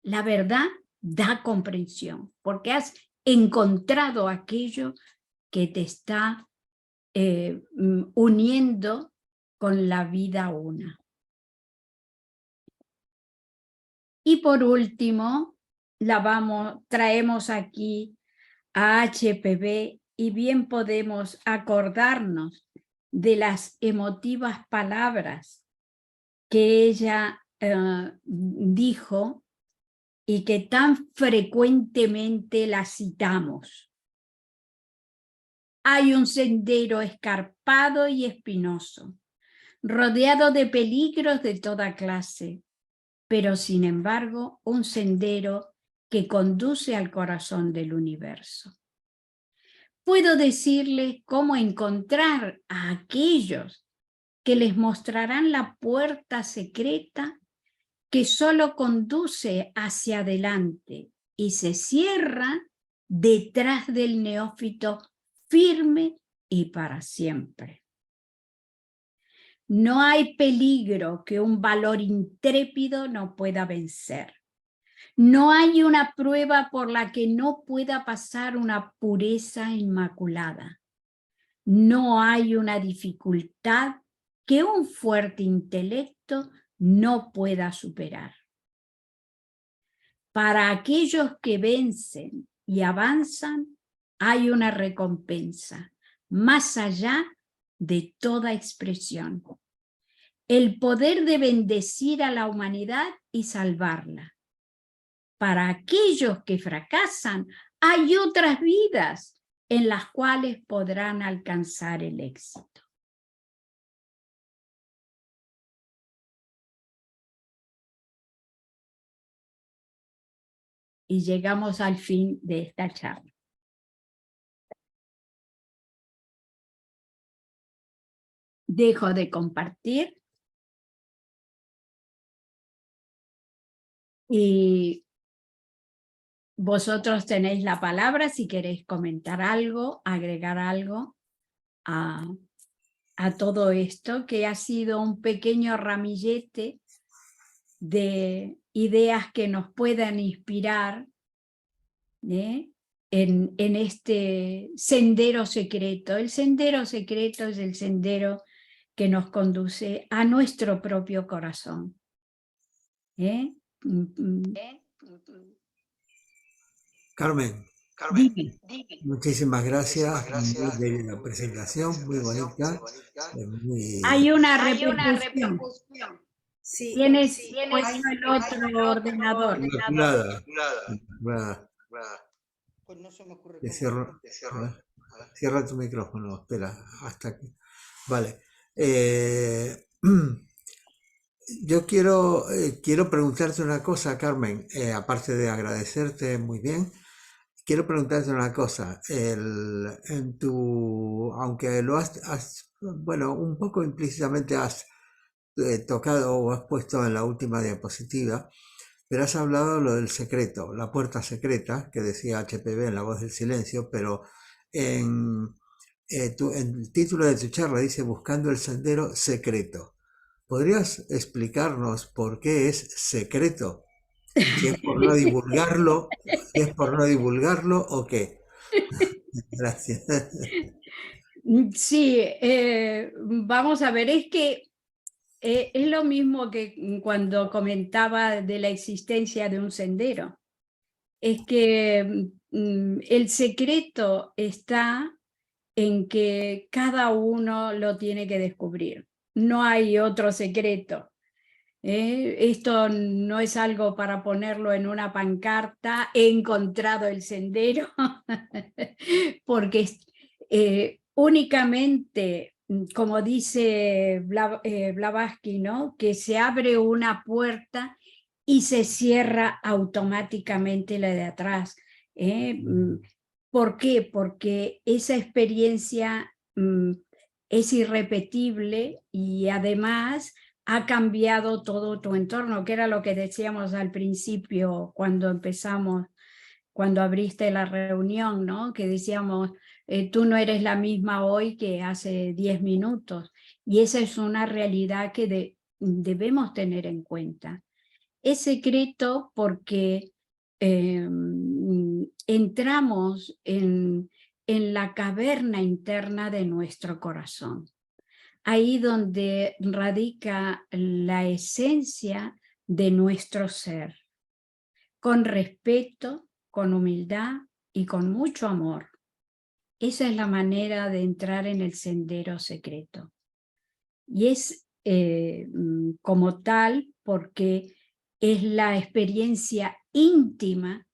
La verdad da comprensión, porque has encontrado aquello que te está uniendo con la vida una. Y por último, traemos aquí a HPB y bien podemos acordarnos de las emotivas palabras que ella dijo y que tan frecuentemente las citamos. Hay un sendero escarpado y espinoso, rodeado de peligros de toda clase, pero sin embargo un sendero que conduce al corazón del universo. Puedo decirles cómo encontrar a aquellos que les mostrarán la puerta secreta que solo conduce hacia adelante y se cierra detrás del neófito firme y para siempre. No hay peligro que un valor intrépido no pueda vencer. No hay una prueba por la que no pueda pasar una pureza inmaculada. No hay una dificultad que un fuerte intelecto no pueda superar. Para aquellos que vencen y avanzan, hay una recompensa más allá de toda expresión. El poder de bendecir a la humanidad y salvarla. Para aquellos que fracasan, hay otras vidas en las cuales podrán alcanzar el éxito. Y llegamos al fin de esta charla. Dejo de compartir y vosotros tenéis la palabra si queréis comentar algo, agregar algo a todo esto, que ha sido un pequeño ramillete de ideas que nos puedan inspirar en este sendero secreto. El sendero secreto es el sendero que nos conduce a nuestro propio corazón. Carmen, Dime. muchísimas gracias. Muy bella la presentación, muy bonita. Hay una repercusión. Sí, Tienes sí, puesto el otro ordenador. Inmaculada. Pues no se me ocurre Te cómo. cierro. A ver, cierra tu micrófono, espera, hasta aquí. Vale. Yo quiero preguntarte una cosa, Carmen, aparte de agradecerte muy bien. Quiero preguntarte una cosa, aunque lo bueno, un poco implícitamente has tocado o has puesto en la última diapositiva, pero has hablado lo del secreto, la puerta secreta, que decía HPB en La Voz del Silencio, pero en el título de tu charla dice Buscando el Sendero Secreto. ¿Podrías explicarnos por qué es secreto? Si es por no divulgarlo, o qué. Gracias. Sí, vamos a ver, es que es lo mismo que cuando comentaba de la existencia de un sendero. Es que el secreto está en que cada uno lo tiene que descubrir. No hay otro secreto. Esto no es algo para ponerlo en una pancarta, he encontrado el sendero, porque únicamente, como dice Blavatsky, ¿no? Que se abre una puerta y se cierra automáticamente la de atrás. ¿Por qué? Porque esa experiencia es irrepetible y además ha cambiado todo tu entorno, que era lo que decíamos al principio cuando empezamos, cuando abriste la reunión, ¿no? Que decíamos, tú no eres la misma hoy que hace 10 minutos. Y esa es una realidad que debemos tener en cuenta. Es secreto porque entramos en en la caverna interna de nuestro corazón. Ahí donde radica la esencia de nuestro ser, con respeto, con humildad y con mucho amor. Esa es la manera de entrar en el sendero secreto. Y es como tal porque es la experiencia íntima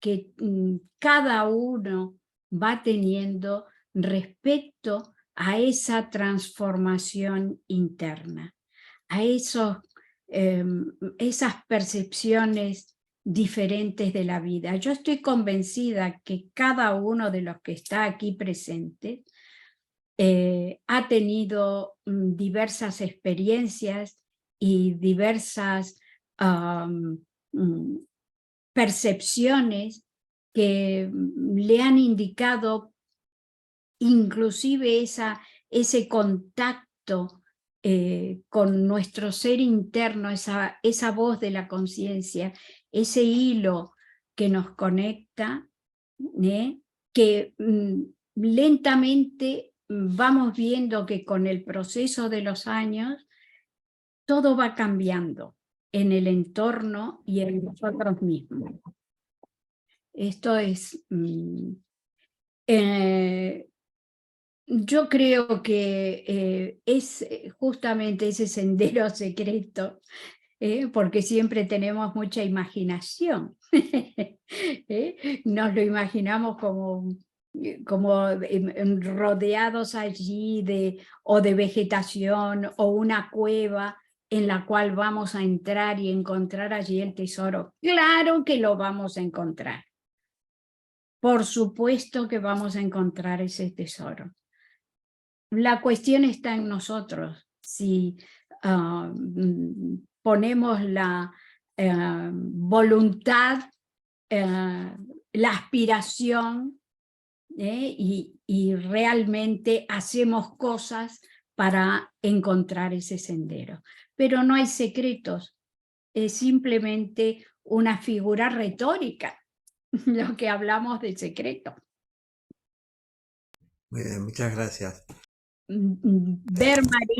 que cada uno va teniendo respecto a esa transformación interna, a esas percepciones diferentes de la vida. Yo estoy convencida que cada uno de los que está aquí presente ha tenido diversas experiencias y diversas percepciones que le han indicado inclusive ese contacto con nuestro ser interno, esa voz de la conciencia, ese hilo que nos conecta, que lentamente vamos viendo que con el proceso de los años todo va cambiando en el entorno y en nosotros mismos. Esto es... yo creo que es justamente ese sendero secreto, porque siempre tenemos mucha imaginación. Nos lo imaginamos como rodeados allí o de vegetación o una cueva en la cual vamos a entrar y encontrar allí el tesoro. Claro que lo vamos a encontrar. Por supuesto que vamos a encontrar ese tesoro. La cuestión está en nosotros. Si ponemos la voluntad, la aspiración, y realmente hacemos cosas para encontrar ese sendero. Pero no hay secretos, es simplemente una figura retórica, lo que hablamos de secreto. Muy bien, muchas gracias. Bermari.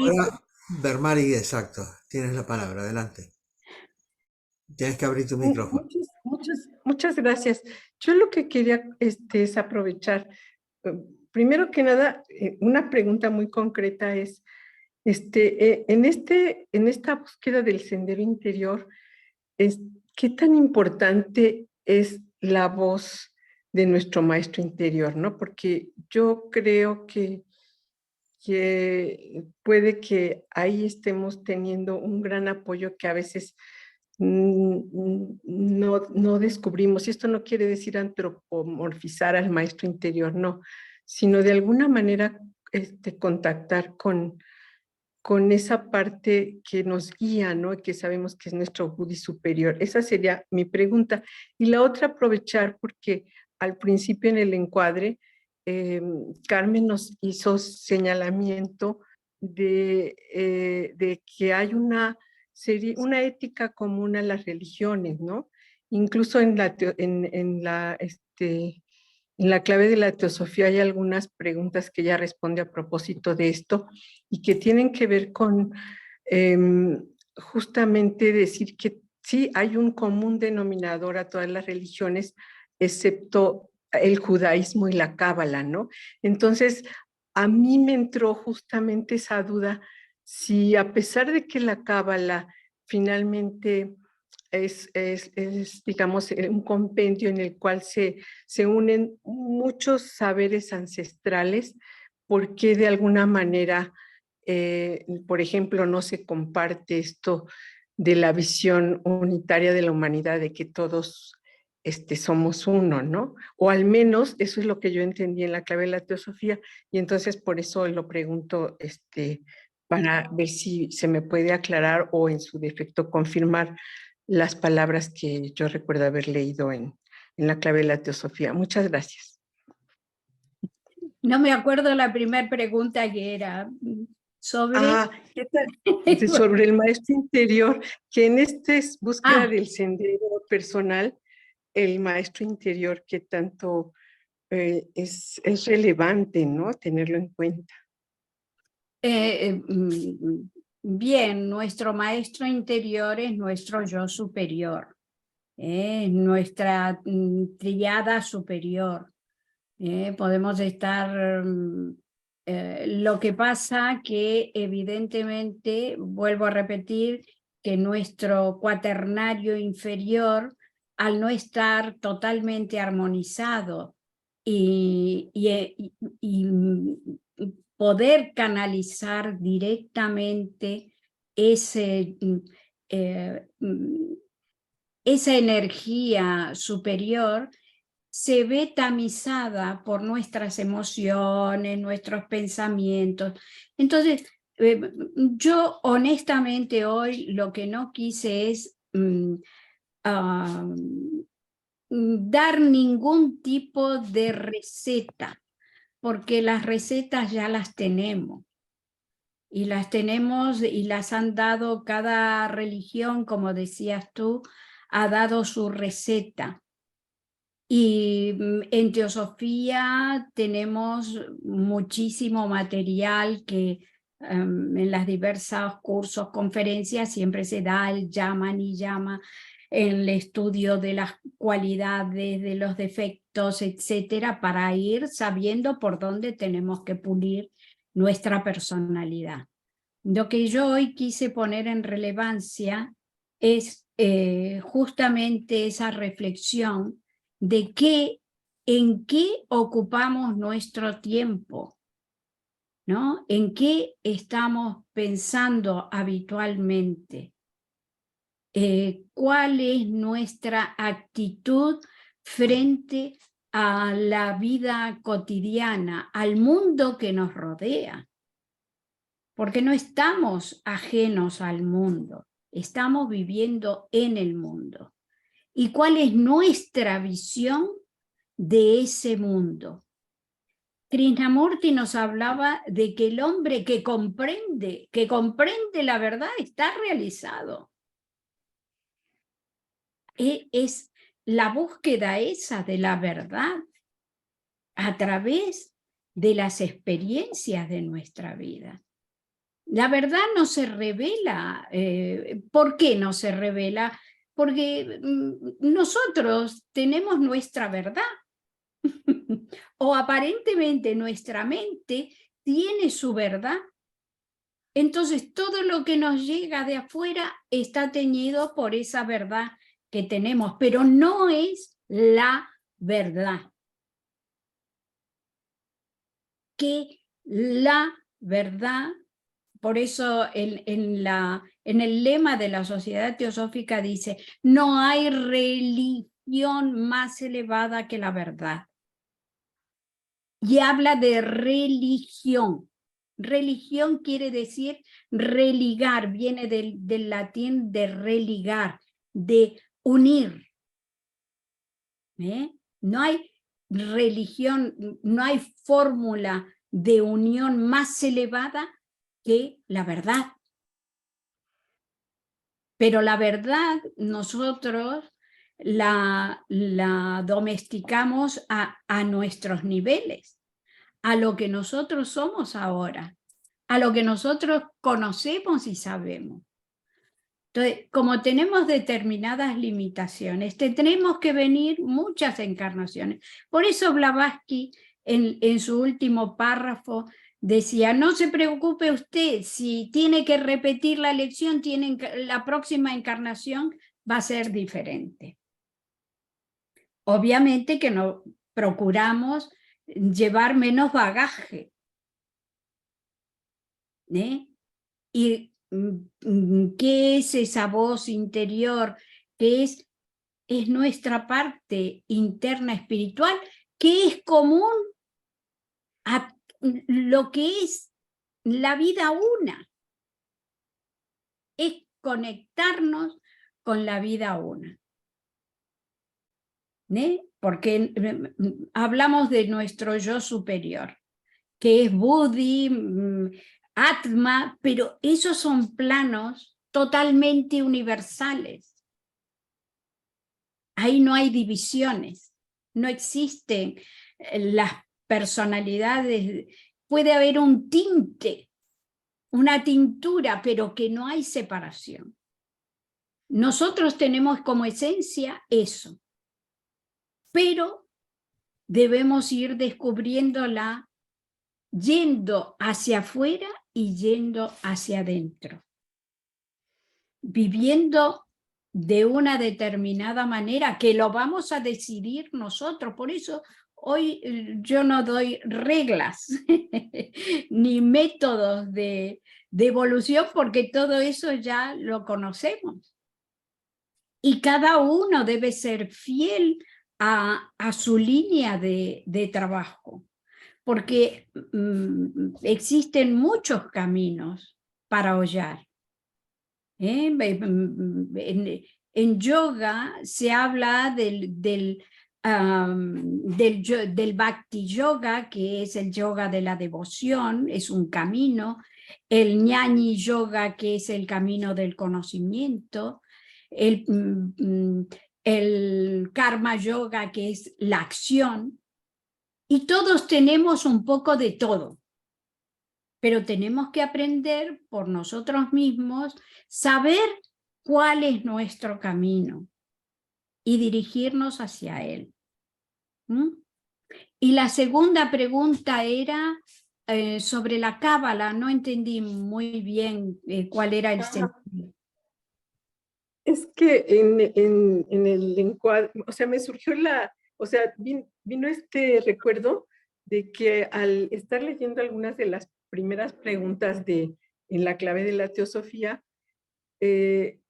Bermari, exacto. Tienes la palabra, adelante. Tienes que abrir tu micrófono. Muchas gracias. Yo lo que quería es aprovechar, primero que nada, una pregunta muy concreta es, en esta búsqueda del sendero interior, ¿qué tan importante es la voz de nuestro maestro interior, ¿no? Porque yo creo que puede que ahí estemos teniendo un gran apoyo que a veces no descubrimos. Y esto no quiere decir antropomorfizar al maestro interior, no, sino de alguna manera contactar con esa parte que nos guía, ¿no? Que sabemos que es nuestro Budi superior. Esa sería mi pregunta. Y la otra, aprovechar, porque al principio en el encuadre, Carmen nos hizo señalamiento de que hay una ética común a las religiones, ¿no? Incluso en la clave de la teosofía hay algunas preguntas que ella responde a propósito de esto y que tienen que ver con justamente decir que sí hay un común denominador a todas las religiones, excepto el judaísmo y la cábala, ¿no? Entonces, a mí me entró justamente esa duda, si a pesar de que la cábala finalmente es, digamos, un compendio en el cual se unen muchos saberes ancestrales, ¿por qué de alguna manera, por ejemplo, no se comparte esto de la visión unitaria de la humanidad, de que todos somos uno, ¿no? O al menos eso es lo que yo entendí en la clave de la teosofía, y entonces por eso lo pregunto, para ver si se me puede aclarar o en su defecto confirmar las palabras que yo recuerdo haber leído en la clave de la teosofía. Muchas gracias. No me acuerdo la primera pregunta que era sobre... ¿qué tal? Sobre el maestro interior, que en esta búsqueda del sendero personal, el maestro interior que tanto es relevante, ¿no? Tenerlo en cuenta. Bien, nuestro maestro interior es nuestro yo superior, nuestra tríada superior. Podemos estar... lo que pasa que evidentemente, vuelvo a repetir, que nuestro cuaternario inferior, al no estar totalmente armonizado y poder canalizar directamente esa energía superior, se ve tamizada por nuestras emociones, nuestros pensamientos. Entonces, yo honestamente hoy lo que no quise es dar ningún tipo de receta, porque las recetas ya las tenemos. Y las han dado, cada religión, como decías tú, ha dado su receta. Y en teosofía tenemos muchísimo material que en las diversas cursos, conferencias, siempre se da el llama ni llama, el estudio de las cualidades, de los defectos, etcétera, para ir sabiendo por dónde tenemos que pulir nuestra personalidad. Lo que yo hoy quise poner en relevancia es justamente esa reflexión de en qué ocupamos nuestro tiempo, ¿no? En qué estamos pensando habitualmente, cuál es nuestra actitud frente a la vida cotidiana, al mundo que nos rodea, porque no estamos ajenos al mundo, estamos viviendo en el mundo. ¿Y cuál es nuestra visión de ese mundo? Krishnamurti nos hablaba de que el hombre que comprende la verdad está realizado. Es la búsqueda esa de la verdad a través de las experiencias de nuestra vida. La verdad no se revela. ¿Por qué no se revela? Porque nosotros tenemos nuestra verdad. O aparentemente nuestra mente tiene su verdad. Entonces todo lo que nos llega de afuera está teñido por esa verdad que tenemos, pero no es la verdad. Que la verdad, por eso en el lema de la Sociedad Teosófica dice, no hay religión más elevada que la verdad. Y habla de religión. Religión quiere decir religar, viene del latín de religar, de unir. No hay religión, no hay fórmula de unión más elevada que la verdad. Pero la verdad nosotros la domesticamos a nuestros niveles, a lo que nosotros somos ahora, a lo que nosotros conocemos y sabemos. Entonces, como tenemos determinadas limitaciones, tendremos que venir muchas encarnaciones. Por eso Blavatsky, en su último párrafo, decía, no se preocupe usted, si tiene que repetir la lección, la próxima encarnación va a ser diferente. Obviamente que no procuramos llevar menos bagaje. Y ¿qué es esa voz interior? ¿Qué es nuestra parte interna espiritual? Que es común a lo que es la vida una. Es conectarnos con la vida una. Porque hablamos de nuestro yo superior, que es Buddhi, Atma, pero esos son planos totalmente universales. Ahí no hay divisiones, no existen las personalidades, puede haber un tinte, una tintura, pero que no hay separación. Nosotros tenemos como esencia eso, pero debemos ir descubriéndola yendo hacia afuera y yendo hacia adentro, viviendo de una determinada manera que lo vamos a decidir nosotros. Por eso hoy yo no doy reglas ni métodos de evolución, porque todo eso ya lo conocemos. Y cada uno debe ser fiel a su línea de trabajo, porque existen muchos caminos para hollar. En yoga se habla del Bhakti Yoga, que es el yoga de la devoción, es un camino, el Jnani Yoga, que es el camino del conocimiento, el Karma Yoga, que es la acción, y todos tenemos un poco de todo, pero tenemos que aprender por nosotros mismos, saber cuál es nuestro camino y dirigirnos hacia él. Y la segunda pregunta era sobre la cábala. No entendí muy bien cuál era el sentido. Es que en el encuadre, o sea, me surgió vino este recuerdo de que al estar leyendo algunas de las primeras preguntas en la clave de la teosofía,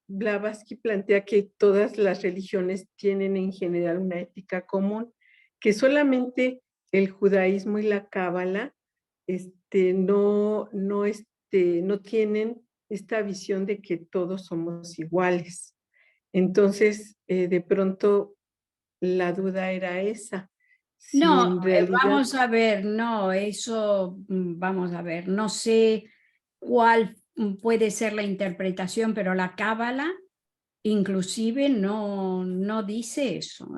Blavatsky plantea que todas las religiones tienen en general una ética común, que solamente el judaísmo y la cábala no tienen esta visión de que todos somos iguales. Entonces, de pronto, la duda era esa. Si No, en realidad... vamos a ver, no, eso, vamos a ver, no sé cuál puede ser la interpretación, pero la cábala inclusive no dice eso.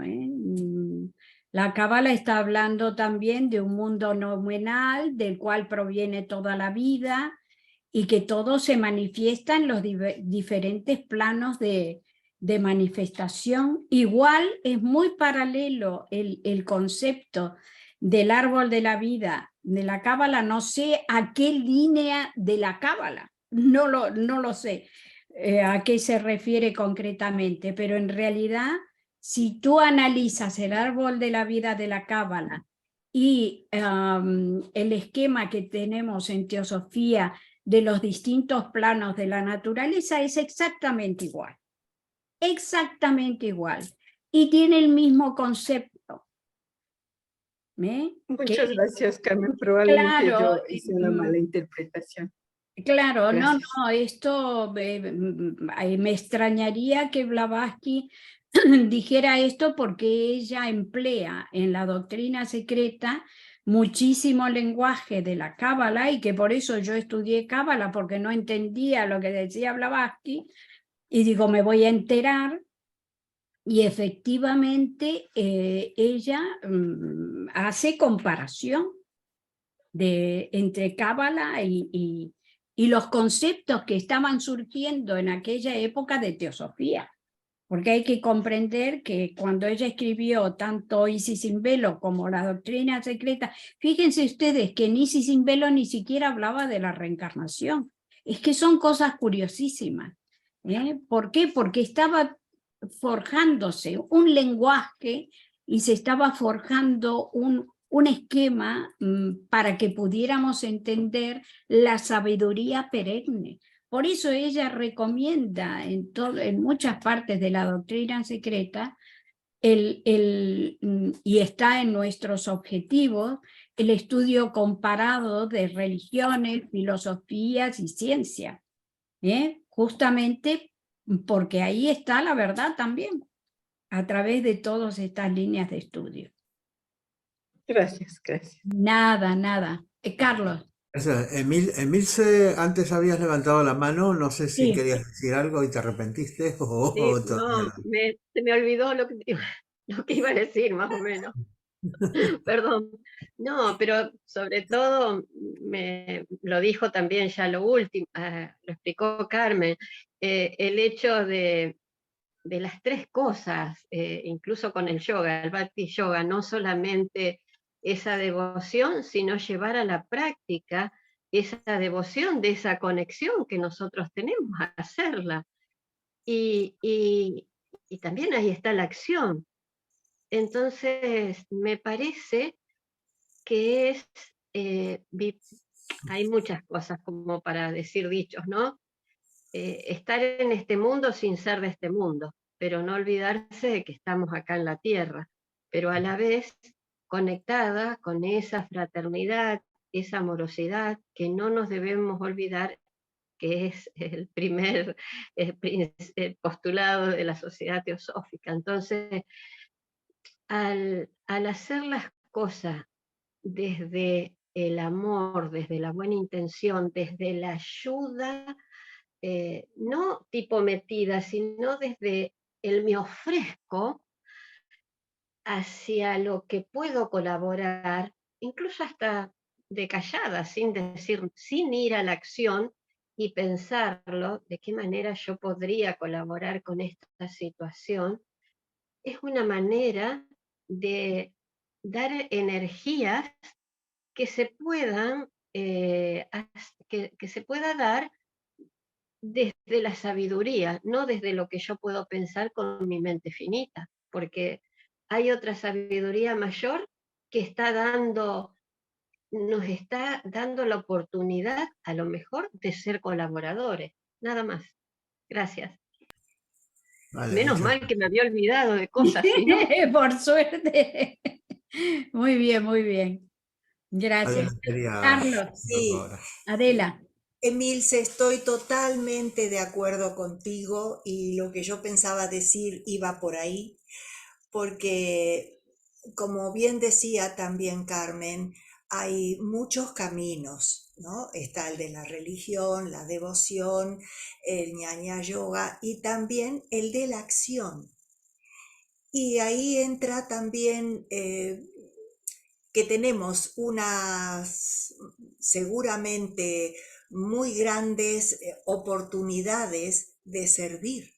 La cábala está hablando también de un mundo nominal del cual proviene toda la vida y que todo se manifiesta en los diferentes planos de manifestación. Igual es muy paralelo el concepto del árbol de la vida de la cábala. No sé a qué línea de la cábala, no lo sé a qué se refiere concretamente, pero en realidad si tú analizas el árbol de la vida de la cábala y el esquema que tenemos en teosofía de los distintos planos de la naturaleza, es exactamente igual. Exactamente igual. Y tiene el mismo concepto. Muchas gracias, Carmen. Probablemente claro, yo hice una mala interpretación. Claro, Gracias. no, esto me extrañaría que Blavatsky dijera esto, porque ella emplea en la doctrina secreta muchísimo lenguaje de la cábala, y que por eso yo estudié cábala, porque no entendía lo que decía Blavatsky, y digo, me voy a enterar, y efectivamente ella hace comparación entre cábala y los conceptos que estaban surgiendo en aquella época de teosofía. Porque hay que comprender que cuando ella escribió tanto Isis sin velo como la doctrina secreta, fíjense ustedes que en Isis sin velo ni siquiera hablaba de la reencarnación. Es que son cosas curiosísimas. ¿Por qué? Porque estaba forjándose un lenguaje y se estaba forjando un esquema para que pudiéramos entender la sabiduría perenne. Por eso ella recomienda en muchas partes de la doctrina secreta y está en nuestros objetivos el estudio comparado de religiones, filosofías y ciencia. Justamente porque ahí está la verdad también, a través de todas estas líneas de estudio. Gracias, gracias. Nada. Carlos. Emilce, antes habías levantado la mano, no sé si Sí. querías decir algo y te arrepentiste o Sí, todavía no, se me olvidó lo que iba a decir, más o menos. Perdón. No, pero sobre todo lo dijo también ya lo último, lo explicó Carmen, el hecho de las tres cosas, incluso con el yoga, el Bhakti Yoga, no solamente esa devoción, sino llevar a la práctica esa devoción, de esa conexión que nosotros tenemos, a hacerla. Y también ahí está la acción. Entonces, me parece que hay muchas cosas como para decir dichos, ¿no? Estar en este mundo sin ser de este mundo, pero no olvidarse de que estamos acá en la tierra, pero a la vez conectada con esa fraternidad, esa amorosidad, que no nos debemos olvidar, que es el primer postulado de la sociedad teosófica. Entonces, al hacer las cosas desde el amor, desde la buena intención, desde la ayuda, no tipo metida, sino desde el me ofrezco hacia lo que puedo colaborar, incluso hasta de callada, sin decir, sin ir a la acción y pensarlo, de qué manera yo podría colaborar con esta situación, es una manera de dar energías que se puedan, que se pueda dar desde la sabiduría, no desde lo que yo puedo pensar con mi mente finita, porque hay otra sabiduría mayor que nos está dando la oportunidad, a lo mejor, de ser colaboradores. Nada más. Gracias. Vale, Menos muchas mal que me había olvidado de cosas, si no. Por suerte. Muy bien, muy bien. Gracias. Adela quería Carlos, decir algo Sí, ahora. Adela. Emilce, estoy totalmente de acuerdo contigo y lo que yo pensaba decir iba por ahí, porque como bien decía también Carmen, hay muchos caminos, ¿no? Está el de la religión, la devoción, el ñaña yoga y también el de la acción. Y ahí entra también que tenemos unas seguramente muy grandes oportunidades de servir,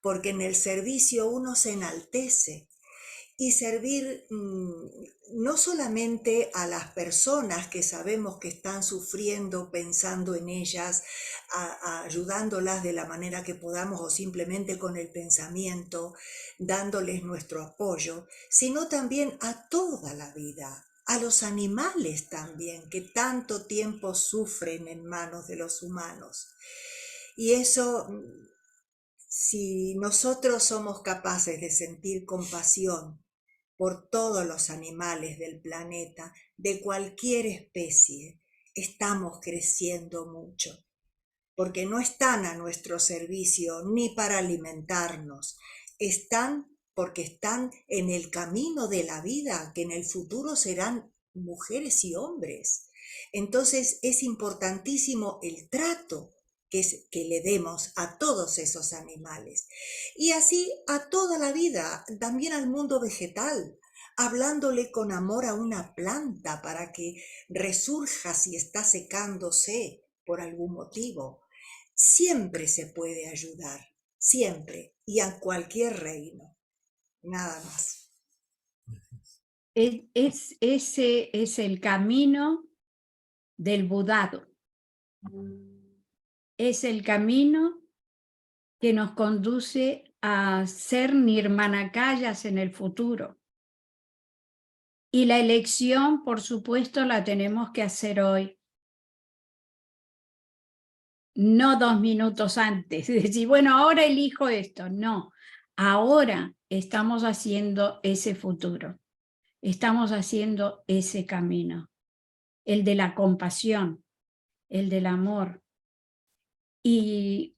porque en el servicio uno se enaltece y servir no solamente a las personas que sabemos que están sufriendo, pensando en ellas, ayudándolas de la manera que podamos o simplemente con el pensamiento, dándoles nuestro apoyo, sino también a toda la vida, a los animales también, que tanto tiempo sufren en manos de los humanos. Y eso, si nosotros somos capaces de sentir compasión por todos los animales del planeta, de cualquier especie, estamos creciendo mucho, porque no están a nuestro servicio ni para alimentarnos, están porque están en el camino de la vida, que en el futuro serán mujeres y hombres. Entonces es importantísimo el trato que le demos a todos esos animales. Y así a toda la vida, también al mundo vegetal, hablándole con amor a una planta para que resurja si está secándose por algún motivo. Siempre se puede ayudar, siempre, y a cualquier reino. Nada más. Ese es el camino del Budado. Es el camino que nos conduce a ser nirmanakayas en el futuro. Y la elección, por supuesto, la tenemos que hacer hoy. No 2 minutos antes. Decir, bueno, ahora elijo esto. No, ahora estamos haciendo ese futuro. Estamos haciendo ese camino. El de la compasión, el del amor. Y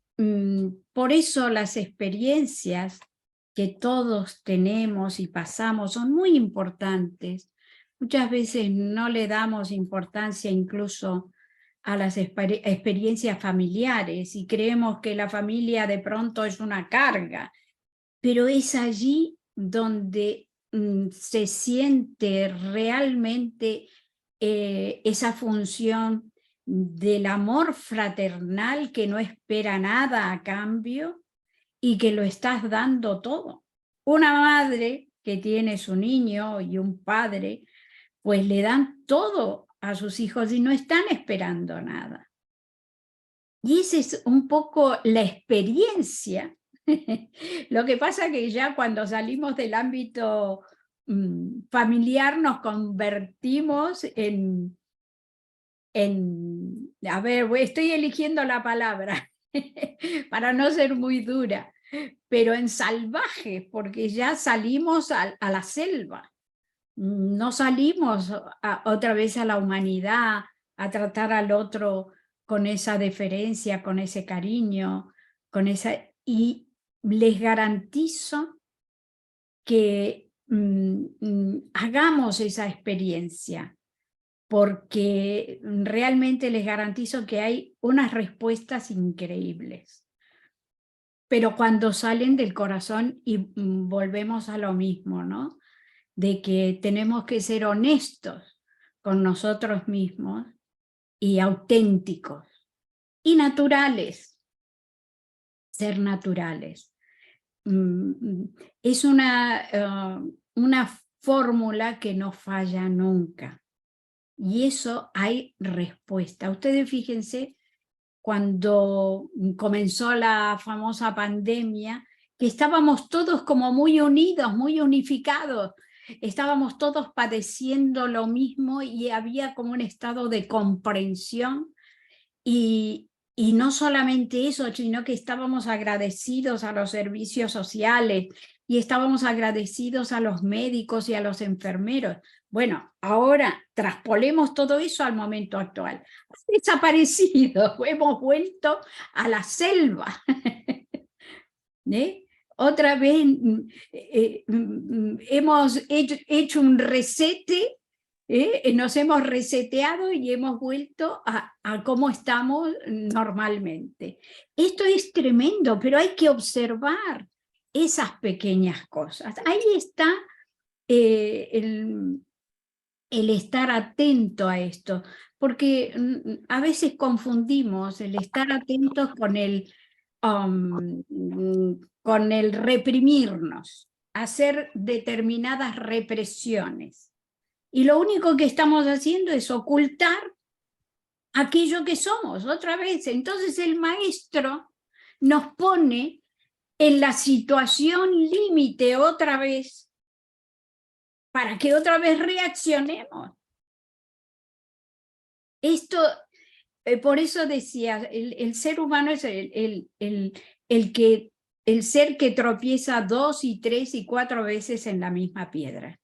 por eso las experiencias que todos tenemos y pasamos son muy importantes. Muchas veces no le damos importancia incluso a las experiencias familiares y creemos que la familia de pronto es una carga, pero es allí donde se siente realmente esa función del amor fraternal que no espera nada a cambio y que lo estás dando todo. Una madre que tiene su niño y un padre, pues le dan todo a sus hijos y no están esperando nada. Y esa es un poco la experiencia. Lo que pasa que ya cuando salimos del ámbito familiar nos convertimos a ver, estoy eligiendo la palabra para no ser muy dura, pero en salvajes, porque ya salimos a la selva. No salimos otra vez a la humanidad, a tratar al otro con esa deferencia, con ese cariño, y les garantizo que hagamos esa experiencia, porque realmente les garantizo que hay unas respuestas increíbles. Pero cuando salen del corazón y volvemos a lo mismo, ¿no? De que tenemos que ser honestos con nosotros mismos y auténticos y naturales, ser naturales. Es una fórmula que no falla nunca y eso hay respuesta. Ustedes fíjense cuando comenzó la famosa pandemia, que estábamos todos como muy unidos, muy unificados, estábamos todos padeciendo lo mismo y había como un estado de comprensión y no solamente eso, sino que estábamos agradecidos a los servicios sociales y estábamos agradecidos a los médicos y a los enfermeros. Bueno, ahora traspolemos todo eso al momento actual. Ha desaparecido, hemos vuelto a la selva. Otra vez hemos hecho un resete, nos hemos reseteado y hemos vuelto a cómo estamos normalmente. Esto es tremendo, pero hay que observar esas pequeñas cosas. Ahí está el estar atento a esto, porque a veces confundimos el estar atentos con el reprimirnos, hacer determinadas represiones. Y lo único que estamos haciendo es ocultar aquello que somos, otra vez. Entonces el maestro nos pone en la situación límite otra vez, para que otra vez reaccionemos. Esto, por eso decía, el ser humano es el ser que tropieza 2 y 3 y 4 veces en la misma piedra.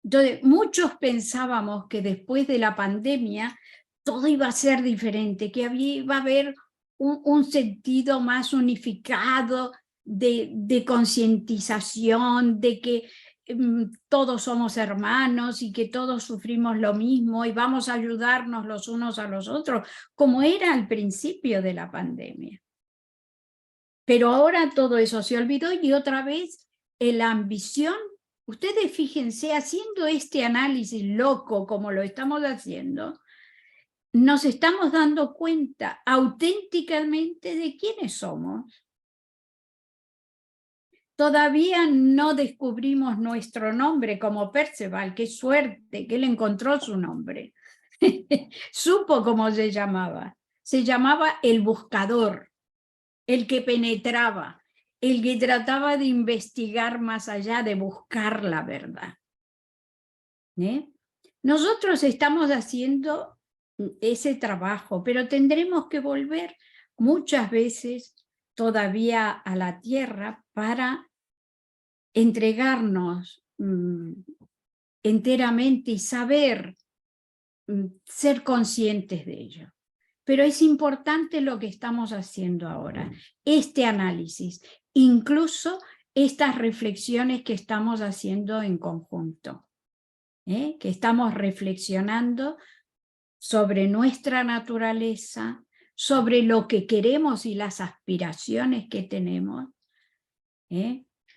Entonces, muchos pensábamos que después de la pandemia todo iba a ser diferente, que iba a haber un sentido más unificado de concientización, de que todos somos hermanos y que todos sufrimos lo mismo y vamos a ayudarnos los unos a los otros, como era al principio de la pandemia. Pero ahora todo eso se olvidó y otra vez la ambición. Ustedes fíjense, haciendo este análisis loco como lo estamos haciendo, nos estamos dando cuenta auténticamente de quiénes somos. Todavía no descubrimos nuestro nombre como Perceval, qué suerte que él encontró su nombre. Supo cómo se llamaba el buscador, el que penetraba, el que trataba de investigar más allá, de buscar la verdad. Nosotros estamos haciendo ese trabajo, pero tendremos que volver muchas veces todavía a la tierra para entregarnos enteramente y saber ser conscientes de ello. Pero es importante lo que estamos haciendo ahora, este análisis, incluso estas reflexiones que estamos haciendo en conjunto, que estamos reflexionando sobre nuestra naturaleza, sobre lo que queremos y las aspiraciones que tenemos,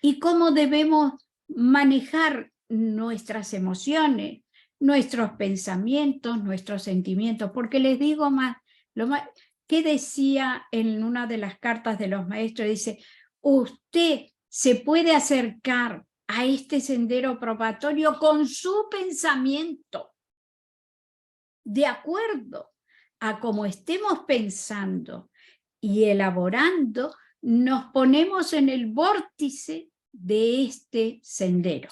y cómo debemos manejar nuestras emociones, nuestros pensamientos, nuestros sentimientos, porque les digo más, ¿qué decía en una de las cartas de los maestros? Dice, usted se puede acercar a este sendero probatorio con su pensamiento, de acuerdo a cómo estemos pensando y elaborando, nos ponemos en el vórtice de este sendero.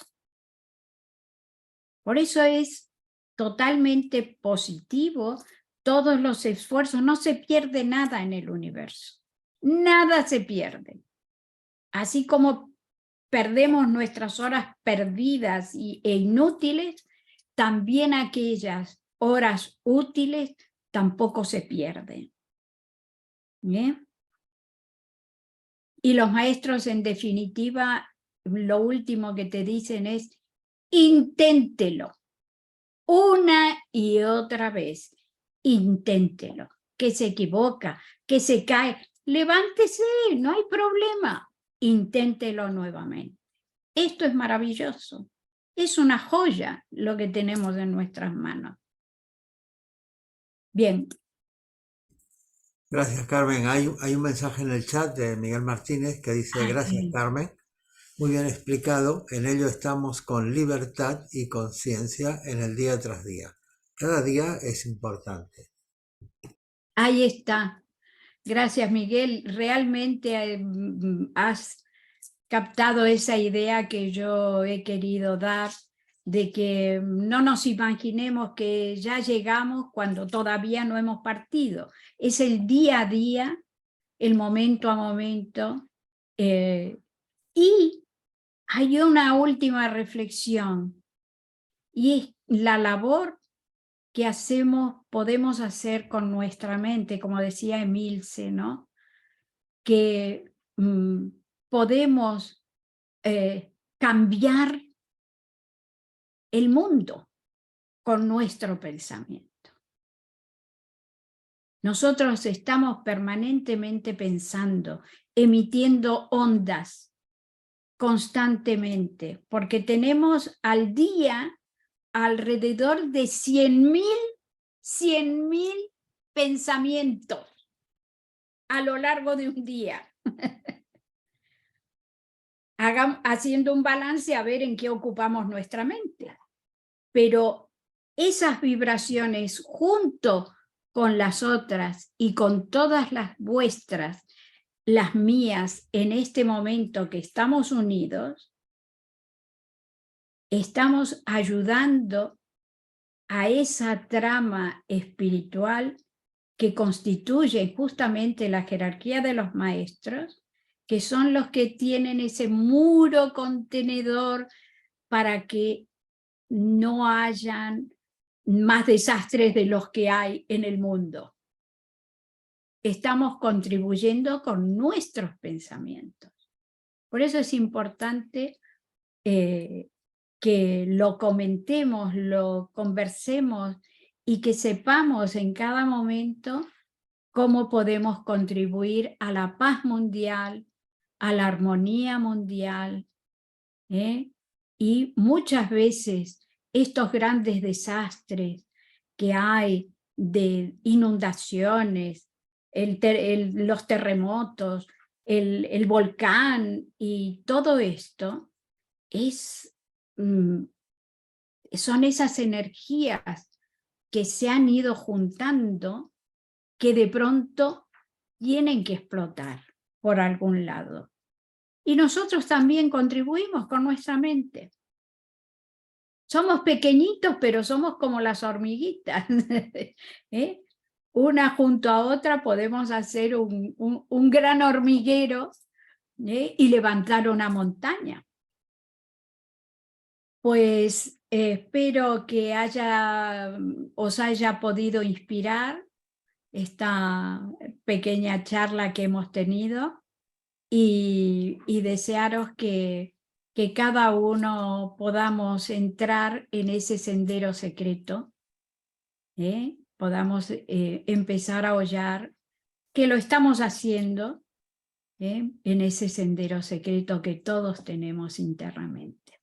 Por eso es totalmente positivo todos los esfuerzos, no se pierde nada en el universo, nada se pierde. Así como perdemos nuestras horas perdidas e inútiles, también aquellas horas útiles tampoco se pierden. ¿Bien? Y los maestros, en definitiva, lo último que te dicen es, inténtelo, una y otra vez, inténtelo, que se equivoca, que se cae, levántese, no hay problema, inténtelo nuevamente. Esto es maravilloso, es una joya lo que tenemos en nuestras manos. Bien. Gracias, Carmen. Hay un mensaje en el chat de Miguel Martínez que dice, gracias, Carmen. Muy bien explicado. En ello estamos con libertad y conciencia en el día tras día. Cada día es importante. Ahí está. Gracias, Miguel. Realmente has captado esa idea que yo he querido dar, de que no nos imaginemos que ya llegamos cuando todavía no hemos partido. Es el día a día, el momento a momento. Y hay una última reflexión, y es la labor que podemos hacer con nuestra mente, como decía Emilce, ¿no? Que podemos cambiar el mundo con nuestro pensamiento. Nosotros estamos permanentemente pensando, emitiendo ondas constantemente, porque tenemos al día alrededor de 100.000 pensamientos a lo largo de un día. Haciendo un balance a ver en qué ocupamos nuestra mente. Pero esas vibraciones junto con las otras y con todas las vuestras, las mías, en este momento que estamos unidos, estamos ayudando a esa trama espiritual que constituye justamente la jerarquía de los maestros, que son los que tienen ese muro contenedor para que no hayan más desastres de los que hay en el mundo. Estamos contribuyendo con nuestros pensamientos. Por eso es importante que lo comentemos, lo conversemos y que sepamos en cada momento cómo podemos contribuir a la paz mundial, a la armonía mundial, y muchas veces estos grandes desastres que hay de inundaciones, los terremotos, el volcán y todo esto, son esas energías que se han ido juntando que de pronto tienen que explotar por algún lado. Y nosotros también contribuimos con nuestra mente. Somos pequeñitos, pero somos como las hormiguitas. Una junto a otra podemos hacer un gran hormiguero y levantar una montaña. Pues espero que os haya podido inspirar esta pequeña charla que hemos tenido y desearos que cada uno podamos entrar en ese sendero secreto, podamos empezar a hollar, que lo estamos haciendo en ese sendero secreto que todos tenemos internamente.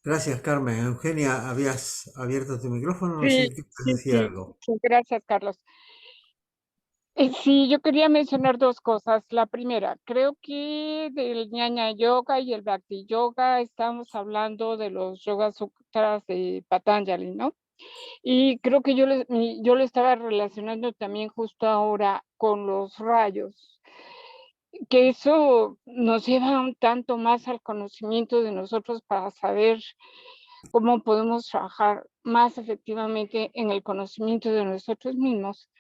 Gracias, Carmen. Eugenia, ¿habías abierto tu micrófono? No sé Sí, si quieres sí, decir sí, algo. sí, gracias, Carlos. Sí, yo quería mencionar dos cosas. La primera, creo que del Jnana Yoga y el Bhakti Yoga estamos hablando de los Yoga Sutras de Patanjali, ¿no? Y creo que yo lo estaba relacionando también justo ahora con los rayos, que eso nos lleva un tanto más al conocimiento de nosotros para saber cómo podemos trabajar más efectivamente en el conocimiento de nosotros mismos.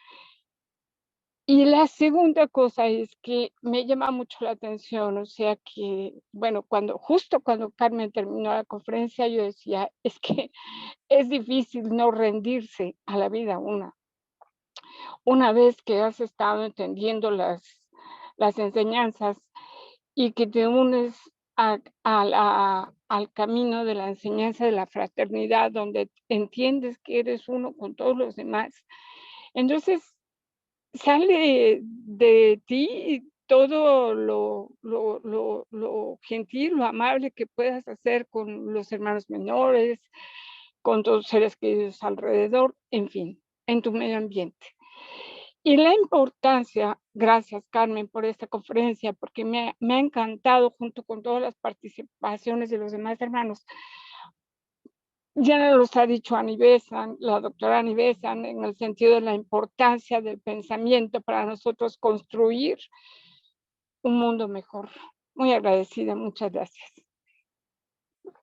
Y la segunda cosa es que me llama mucho la atención, o sea que, bueno, justo cuando Carmen terminó la conferencia, yo decía, es que es difícil no rendirse a la vida una vez que has estado entendiendo las enseñanzas y que te unes al camino de la enseñanza de la fraternidad, donde entiendes que eres uno con todos los demás. Entonces, sale de ti todo lo gentil, lo amable que puedas hacer con los hermanos menores, con tus seres queridos alrededor, en fin, en tu medio ambiente. Y la importancia, gracias Carmen por esta conferencia, porque me ha encantado junto con todas las participaciones de los demás hermanos. Ya nos ha dicho la doctora Annie Besant, en el sentido de la importancia del pensamiento para nosotros construir un mundo mejor. Muy agradecida, muchas gracias.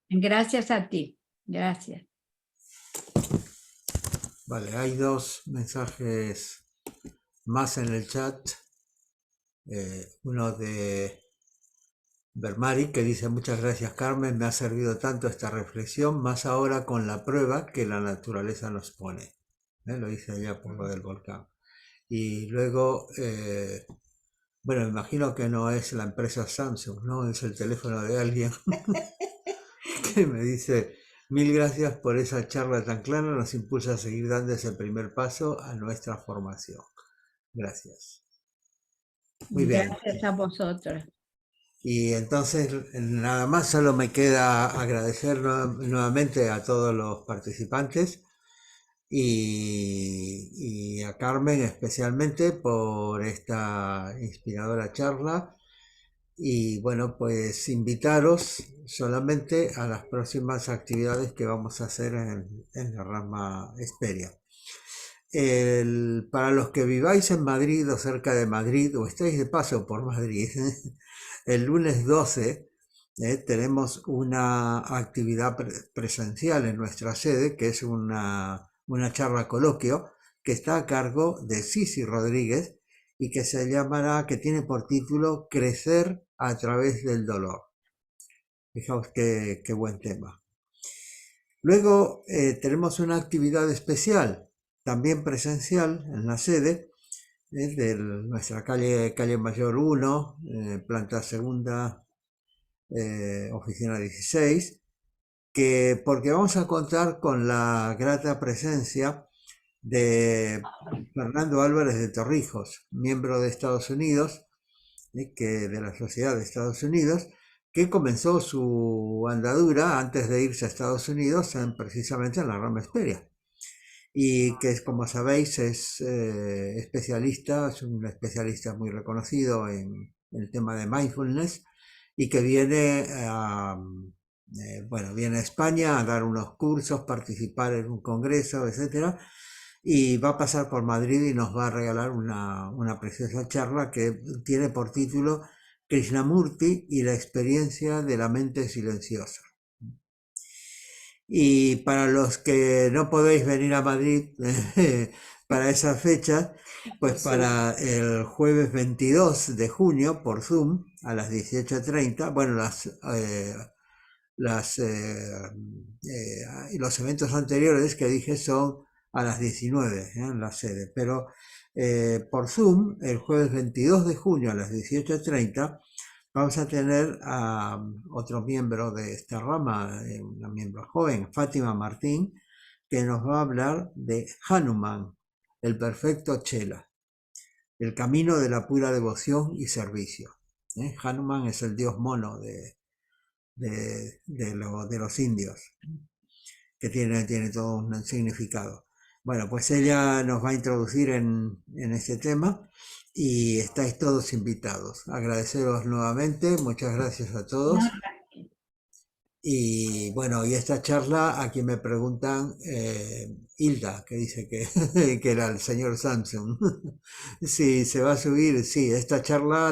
Gracias a ti, gracias. Vale, hay dos mensajes más en el chat. Uno de Bermari, que dice: muchas gracias, Carmen, me ha servido tanto esta reflexión, más ahora con la prueba que la naturaleza nos pone. Lo hice allá por lo del volcán. Y luego, bueno, me imagino que no es la empresa Samsung, ¿no? Es el teléfono de alguien que me dice: mil gracias por esa charla tan clara, nos impulsa a seguir dando ese primer paso a nuestra formación. Gracias. Muy bien. Gracias a vosotros. Y entonces nada más, solo me queda agradecer nuevamente a todos los participantes y a Carmen especialmente por esta inspiradora charla. Y bueno, pues invitaros solamente a las próximas actividades que vamos a hacer en la rama Hesperia. Para los que viváis en Madrid o cerca de Madrid o estáis de paso por Madrid, el lunes 12 tenemos una actividad presencial en nuestra sede, que es una charla coloquio que está a cargo de Sisi Rodríguez y que tiene por título Crecer a través del dolor. Fijaos qué buen tema. Luego tenemos una actividad especial, también presencial, en la sede, de nuestra calle Mayor 1, planta segunda, oficina 16, porque vamos a contar con la grata presencia de Fernando Álvarez de Torrijos, miembro de Estados Unidos, de la Sociedad de Estados Unidos, que comenzó su andadura antes de irse a Estados Unidos precisamente en la rama Hesperia. Y que, como sabéis, es especialista, es un especialista muy reconocido en el tema de mindfulness y que viene viene a España a dar unos cursos, participar en un congreso, etcétera, y va a pasar por Madrid y nos va a regalar una preciosa charla que tiene por título Krishnamurti y la experiencia de la mente silenciosa. Y para los que no podéis venir a Madrid para esa fecha, pues para el jueves 22 de junio por Zoom a las 18:30, bueno, los eventos anteriores que dije son a las 19 en la sede, pero por Zoom el jueves 22 de junio a las 18:30 vamos a tener a otro miembro de esta rama, una miembro joven, Fátima Martín, que nos va a hablar de Hanuman, el perfecto Chela, el camino de la pura devoción y servicio. Hanuman es el dios mono de los indios, que tiene todo un significado. Bueno, pues ella nos va a introducir en este tema y estáis todos invitados. Agradeceros nuevamente, muchas gracias a todos. No, Y bueno, y esta charla, aquí me preguntan, Hilda, que dice que, que era el señor Samsung. Si se va a subir, sí, esta charla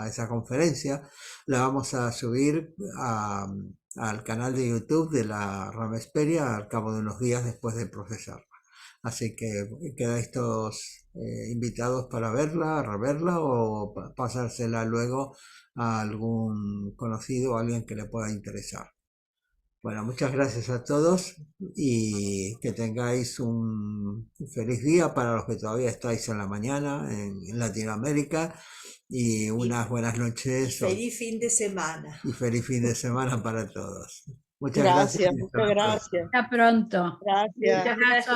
esa conferencia, la vamos a subir al canal de YouTube de la Rama Esperia al cabo de unos días después de procesarla. Así que quedáis todos invitados para verla, reverla o pasársela luego a algún conocido o alguien que le pueda interesar. Bueno, muchas gracias a todos y que tengáis un feliz día para los que todavía estáis en la mañana en Latinoamérica y unas buenas noches Feliz fin de semana. y feliz fin de semana para todos. Muchas Gracias, gracias. muchas gracias. hasta pronto. Gracias. Muchas gracias.